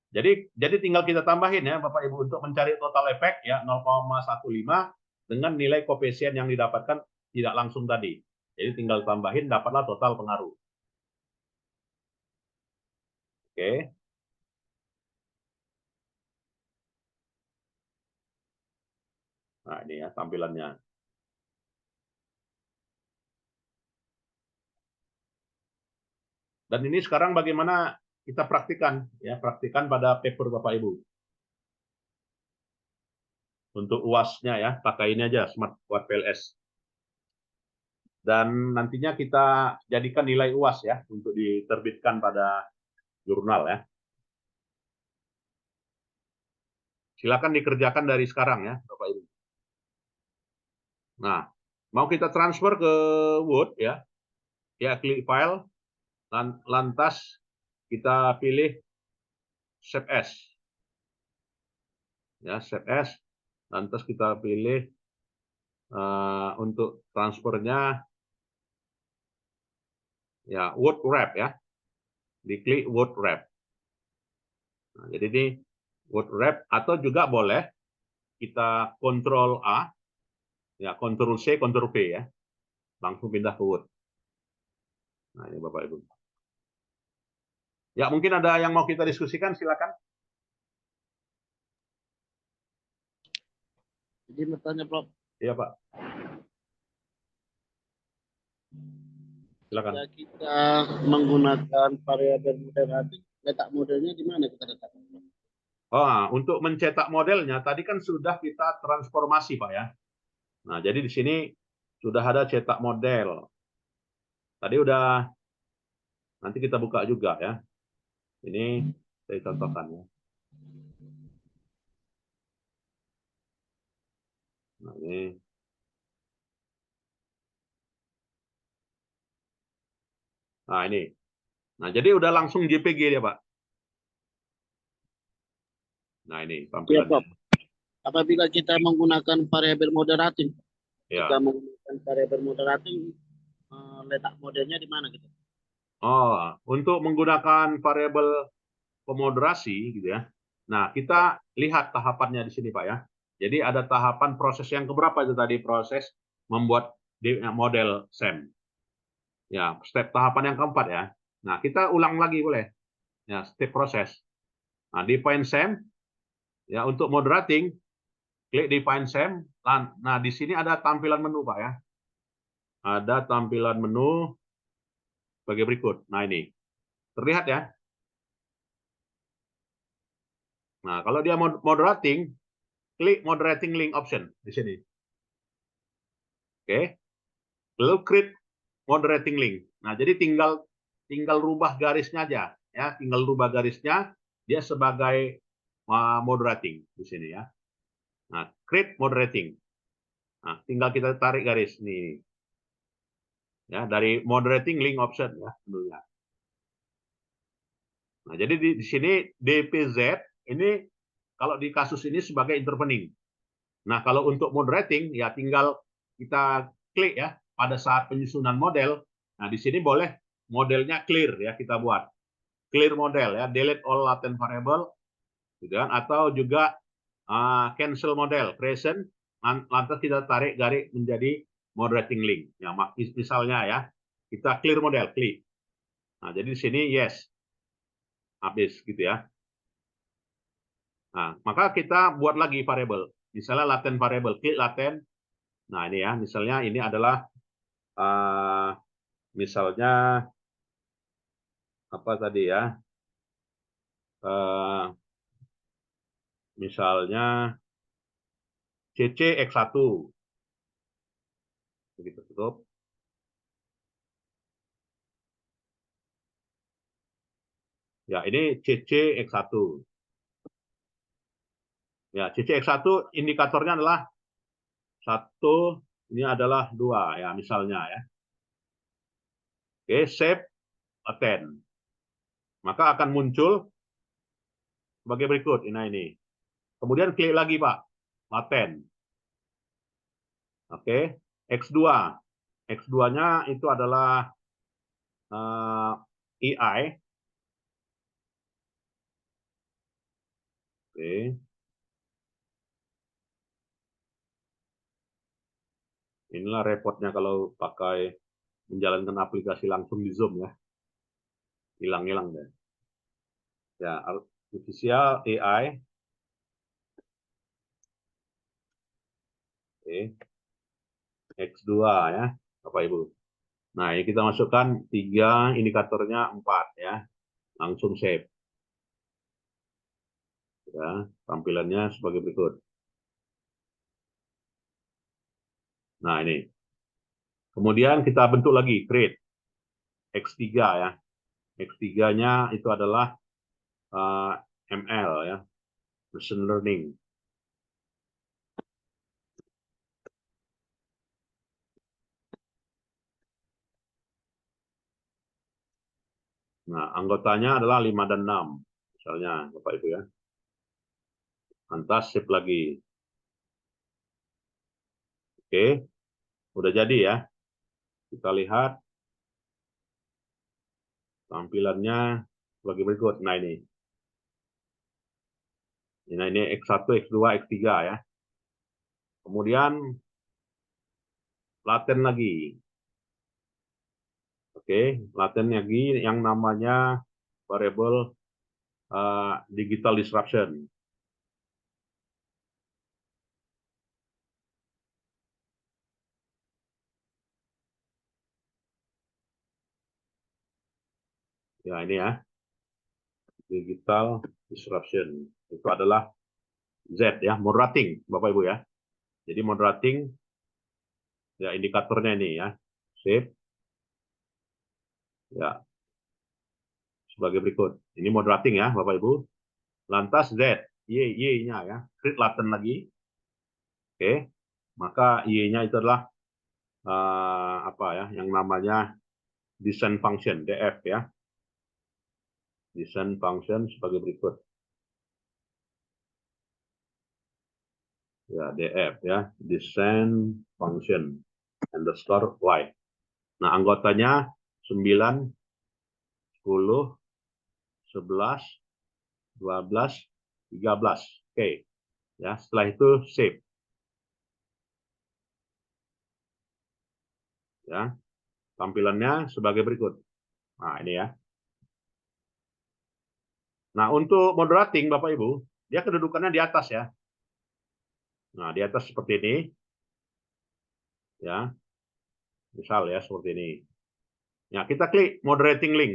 S1: Jadi tinggal kita tambahin ya Bapak Ibu untuk mencari total efek ya 0,15 dengan nilai koefisien yang didapatkan tidak langsung tadi. Jadi tinggal tambahin dapatlah total pengaruh. Oke. Nah, ini ya tampilannya. Dan ini sekarang bagaimana kita praktikan ya, praktikan pada paper Bapak Ibu. Untuk UAS-nya ya, pakai ini aja Smart Watt PLS. Dan nantinya kita jadikan nilai UAS ya untuk diterbitkan pada jurnal ya. Silakan dikerjakan dari sekarang ya, Bapak Ibu. Nah, mau kita transfer ke Word ya. Ya, klik file, lantas kita pilih Save As. Ya, Save As. Lantas kita pilih untuk transfernya ya Word Wrap ya. Diklik Word Wrap. Nah, jadi ini Word Wrap atau juga boleh kita Ctrl A, ya Ctrl C, Ctrl V ya, langsung pindah ke Word. Nah ini Bapak Ibu. Ya mungkin ada yang mau kita diskusikan, silakan.
S5: Jadi bertanya Prof.
S1: Iya Pak. Silakan.
S5: Jika kita menggunakan variabel moderating, letak modelnya di mana kita letakkan?
S1: Untuk mencetak modelnya tadi kan sudah kita transformasi Pak ya. Nah jadi di sini sudah ada cetak model. Tadi udah, nanti kita buka juga ya. Ini saya contohkan ya. Nah ini. Nah ini. Nah jadi udah langsung JPG dia Pak. Nah ini
S5: Ya,
S1: tampilannya.
S5: Prof. Apabila kita menggunakan variabel moderating,
S1: Ya.
S5: jika menggunakan variabel moderating, letak modelnya di mana gitu?
S1: Untuk menggunakan variabel pemoderasi gitu ya. Nah, kita lihat tahapannya di sini Pak ya. Jadi ada tahapan proses yang keberapa itu tadi, proses membuat model SEM. Ya, step tahapan yang keempat ya. Nah, kita ulang lagi boleh. Ya, step proses. Nah, define SEM ya untuk moderating, klik define SEM. Nah, di sini ada tampilan menu Pak ya. Ada tampilan menu sebagai berikut. Nah, ini. Terlihat ya. Nah, kalau dia moderating, klik moderating link option di sini. Oke. Lalu create moderating link. Nah, jadi tinggal rubah garisnya aja ya, tinggal rubah garisnya dia sebagai moderating di sini ya. Nah, create moderating. Nah, tinggal kita tarik garis nih. Ya, dari moderating link option ya tentunya. Nah, jadi di sini DPZ ini kalau di kasus ini sebagai intervening. Nah, kalau untuk moderating ya tinggal kita klik ya pada saat penyusunan model. Nah, di sini boleh modelnya clear ya kita buat. Clear model ya, delete all latent variable gitu kan, atau juga cancel model, present lantas kita tarik garis menjadi moderating link. Ya, misalnya ya. Kita clear model, klik. Nah, jadi di sini yes. Habis gitu ya. Nah, maka kita buat lagi variable. Misalnya latent variable, klik latent. Nah, ini ya, misalnya ini adalah misalnya apa tadi ya? Misalnya CC X1. Begitu tutup. Ya, ini CC X1. Ya, CC X1 indikatornya adalah 1, ini adalah 2 ya, misalnya ya. Oke, save attend. Maka akan muncul sebagai berikut. Ini. Kemudian klik lagi, Pak. Laten. Oke, X2. X2-nya itu adalah EI. Oke. Inilah repotnya kalau pakai menjalankan aplikasi langsung di Zoom ya. Hilang-hilang deh. Ya, artificial AI. Oke. X2 ya, Bapak Ibu. Nah, ini kita masukkan 3, indikatornya 4 ya. Langsung save. Ya, tampilannya sebagai berikut. Nah, ini. Kemudian kita bentuk lagi, create. X3 ya. X3-nya itu adalah ML ya. Machine Learning. Nah, anggotanya adalah 5 dan 6. Misalnya, Bapak Ibu ya. Lantas save lagi. Oke. Udah jadi ya. Kita lihat tampilannya sebagai berikut. Nah, ini. Nah, ini X1, X2, X3 ya. Kemudian laten lagi. Oke, laten lagi yang namanya variable digital disruption. Ya, ini ya. Digital disruption. Itu adalah Z ya, moderating, Bapak Ibu ya. Jadi moderating ya indikatornya ini ya. Save. Ya. Sebagai berikut. Ini moderating ya, Bapak Ibu. Lantas Z, Y-nya ya. Create laten lagi. Oke. Maka Y-nya itu adalah apa ya, yang namanya descent function, DF ya. Descent function sebagai berikut. Ya, DF ya, descent function underscore Y. Nah, anggotanya 9, 10, 11, 12, 13. Oke. Ya, setelah itu save. Ya. Tampilannya sebagai berikut. Nah, ini ya. Nah, untuk moderating Bapak Ibu, dia kedudukannya di atas ya. Nah, di atas seperti ini. Ya. Misal ya seperti ini. Ya, kita klik moderating link.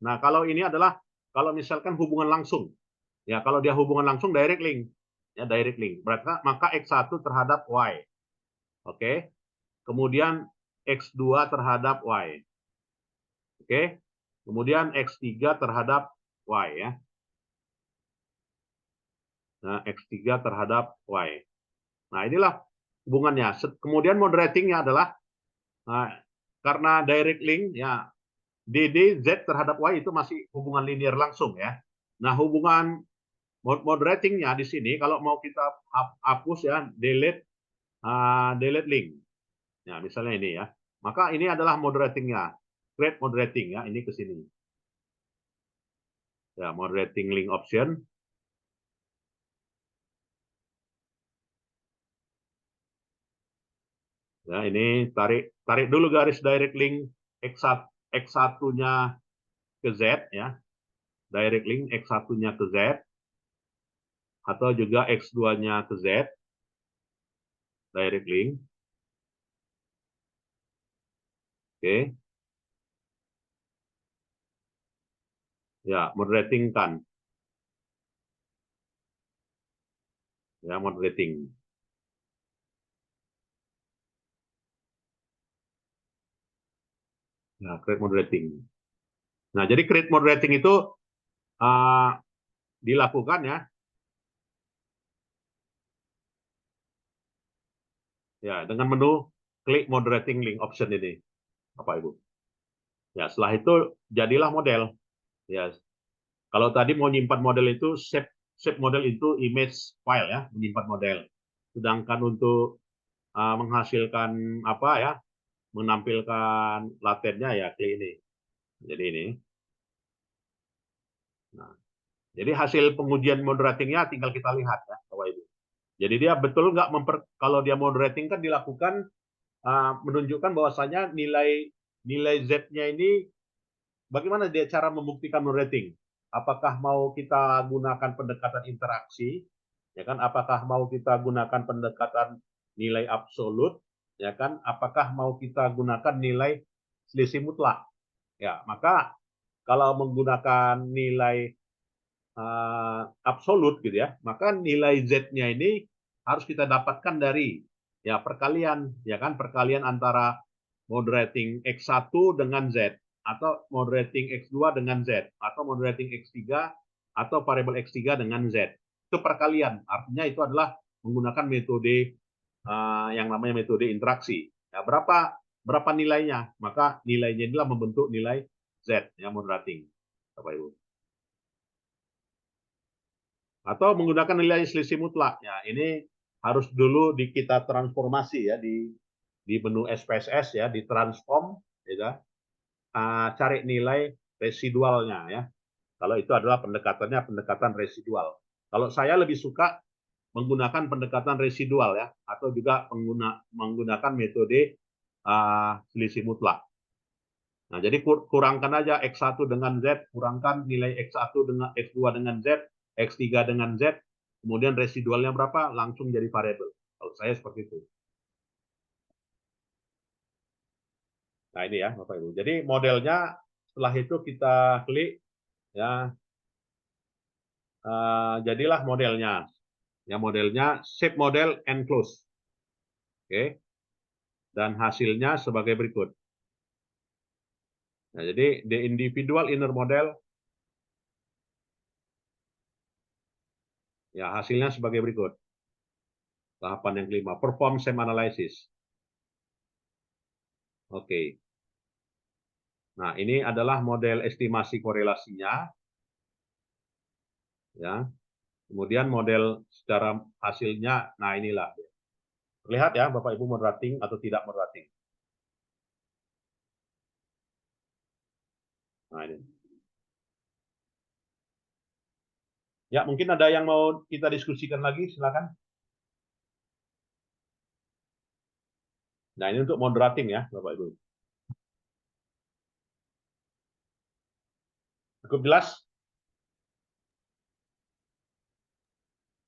S1: Nah, kalau ini adalah kalau misalkan hubungan langsung. Ya, kalau dia hubungan langsung direct link. Ya, direct link. Berarti maka X1 terhadap Y. Oke. Kemudian X2 terhadap Y. Oke. Kemudian X3 terhadap Y ya. Nah, X3 terhadap Y. Nah, inilah hubungannya. Kemudian moderatingnya adalah karena direct link ya DD Z terhadap Y itu masih hubungan linear langsung ya. Nah, hubungan moderatingnya di sini kalau mau kita hapus ya delete link. Ya, misalnya ini ya. Maka ini adalah moderatingnya. Create moderating ya, ini ke sini. Ya, moderating link option. Ya, ini tarik dulu garis direct link X1, X1-nya ke Z ya, direct link X1-nya ke Z, atau juga X2-nya ke Z, direct link. Oke. Ya, moderating kan. Ya, moderating. Ya, create moderating. Nah, jadi create moderating itu dilakukan ya dengan menu klik moderating link option ini, Bapak Ibu. Ya, setelah itu jadilah model. Ya, kalau tadi mau nyimpan model itu save model itu image file ya, menyimpan model. Sedangkan untuk menghasilkan apa ya, menampilkan latennya ya klik ini. Jadi ini. Nah, jadi hasil pengujian moderatingnya tinggal kita lihat ya, Bapak Ibu. Jadi dia betul nggak kalau dia moderating kan dilakukan menunjukkan bahwasanya nilai Z-nya ini bagaimana dia cara membuktikan moderating? Apakah mau kita gunakan pendekatan interaksi, ya kan? Apakah mau kita gunakan pendekatan nilai absolut, ya kan? Apakah mau kita gunakan nilai selisih mutlak? Ya, maka kalau menggunakan nilai absolut gitu ya, maka nilai Z-nya ini harus kita dapatkan dari ya perkalian, ya kan? Perkalian antara moderating X1 dengan Z, atau moderating X2 dengan Z, atau moderating X3 atau variabel X3 dengan Z. Itu perkalian, artinya itu adalah menggunakan metode yang namanya metode interaksi. Ya, berapa nilainya? Maka nilainya inilah membentuk nilai Z, ya moderating, Bapak Ibu. Atau menggunakan nilai selisih mutlak. Ya, ini harus dulu kita transformasi ya di menu SPSS ya, ditransform ya, cari nilai residualnya ya. Kalau itu adalah pendekatannya pendekatan residual. Kalau saya lebih suka menggunakan pendekatan residual ya, atau juga menggunakan metode selisih mutlak. Nah, jadi kurangkan aja X1 dengan Z, kurangkan nilai X1 dengan X2 dengan Z, X3 dengan Z, kemudian residualnya berapa, langsung jadi variabel. Kalau saya seperti itu. Nah, ini ya, Bapak Ibu. Jadi modelnya setelah itu kita klik ya, jadilah modelnya. Ya, modelnya shape model and close. Oke. Dan hasilnya sebagai berikut. Nah, jadi the individual inner model ya hasilnya sebagai berikut. Tahapan yang kelima, perform SEM analysis. Oke. Nah, ini adalah model estimasi korelasinya. Ya. Kemudian model secara hasilnya, nah inilah. Lihat ya, Bapak Ibu moderating atau tidak moderating. Nah, ini. Ya, mungkin ada yang mau kita diskusikan lagi, silakan. Nah, ini untuk moderating ya, Bapak Ibu. Cukup jelas?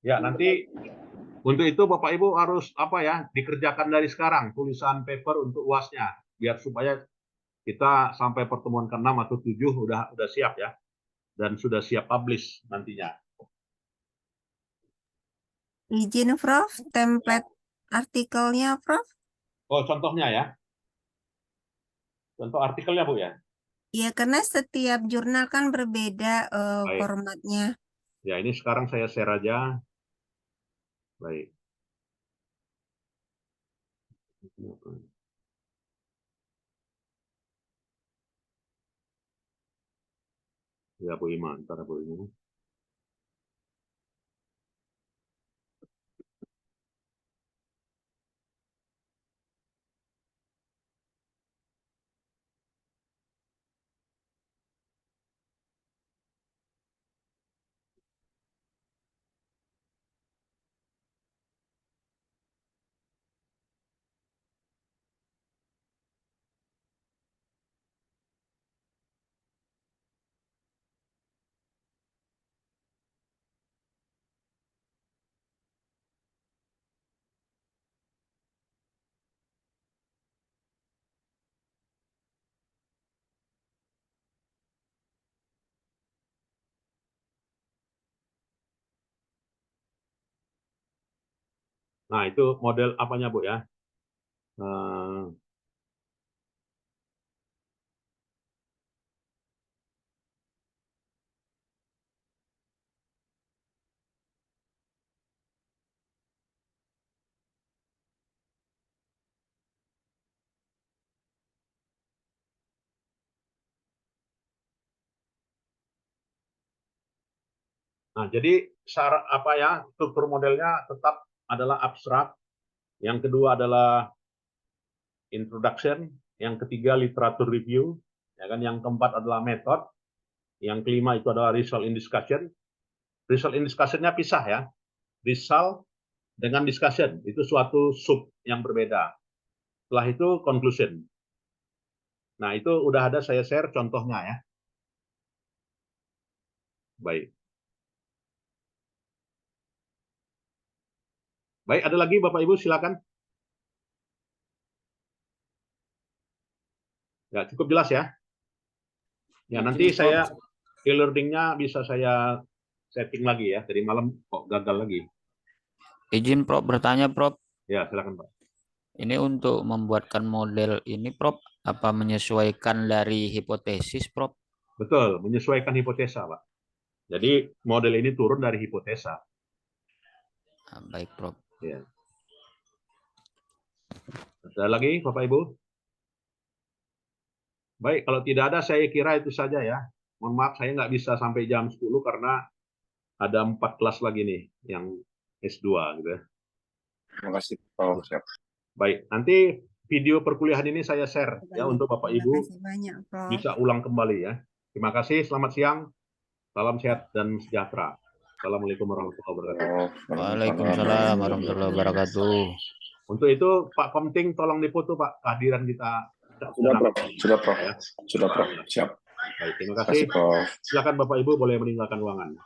S1: Ya, nanti untuk itu Bapak Ibu harus apa ya, dikerjakan dari sekarang tulisan paper untuk UASnya, biar supaya kita sampai pertemuan ke-6 atau 7 udah siap ya, dan sudah siap publish nantinya.
S4: Izin Prof, template artikelnya Prof.
S1: Oh, contohnya ya. Contoh artikelnya Bu ya.
S4: Ya, karena setiap jurnal kan berbeda
S1: Baik.
S4: formatnya.
S1: Ya, ini sekarang saya share aja. Baik. Ya, Bu Iman, ntar Bu Iman. Nah, itu model apanya, Bu, ya? Eh, Nah, jadi syarat apa ya, struktur modelnya tetap adalah abstrak. Yang kedua adalah introduction, yang ketiga literatur review, ya kan? Yang keempat adalah method, yang kelima itu adalah result in discussion. Result in discussion-nya pisah ya. Result dengan discussion itu suatu sub yang berbeda. Setelah itu conclusion. Nah, itu udah ada saya share contohnya ya. Baik. Baik, ada lagi Bapak Ibu, silakan. Ya, cukup jelas ya. Ya, nanti saya e-learning-nya bisa saya setting lagi ya. Dari malam kok gagal lagi.
S2: Izin Prof bertanya Prof.
S1: Ya, silakan Pak.
S2: Ini untuk membuatkan model ini Prof, apa menyesuaikan dari hipotesis Prof?
S1: Betul, menyesuaikan hipotesa, Pak. Jadi model ini turun dari hipotesa.
S2: Ah, baik Prof.
S1: Ya. Ada lagi Bapak Ibu? Baik, kalau tidak ada saya kira itu saja ya. Mohon maaf saya nggak bisa sampai jam 10 karena ada 4 kelas lagi nih yang S2 gitu ya.
S6: Terima kasih, Prof. Siap.
S1: Baik, nanti video perkuliahan ini saya share ya untuk Bapak
S4: Terima
S1: Ibu
S4: kasih banyak, Prof.
S1: bisa ulang kembali ya. Terima kasih, selamat siang. Salam sehat dan sejahtera. Assalamualaikum warahmatullahi wabarakatuh.
S2: Waalaikumsalam warahmatullahi wabarakatuh.
S1: Untuk itu Pak Komting tolong dipoto Pak kehadiran kita.
S6: Sudah, Prof. Sudah, Prof.
S1: Ya.
S6: Sudah, Prof. Siap.
S1: Baik, terima
S6: Terima kasih,
S1: kasih.
S6: Prof.
S1: Silakan Bapak Ibu boleh meninggalkan ruangan.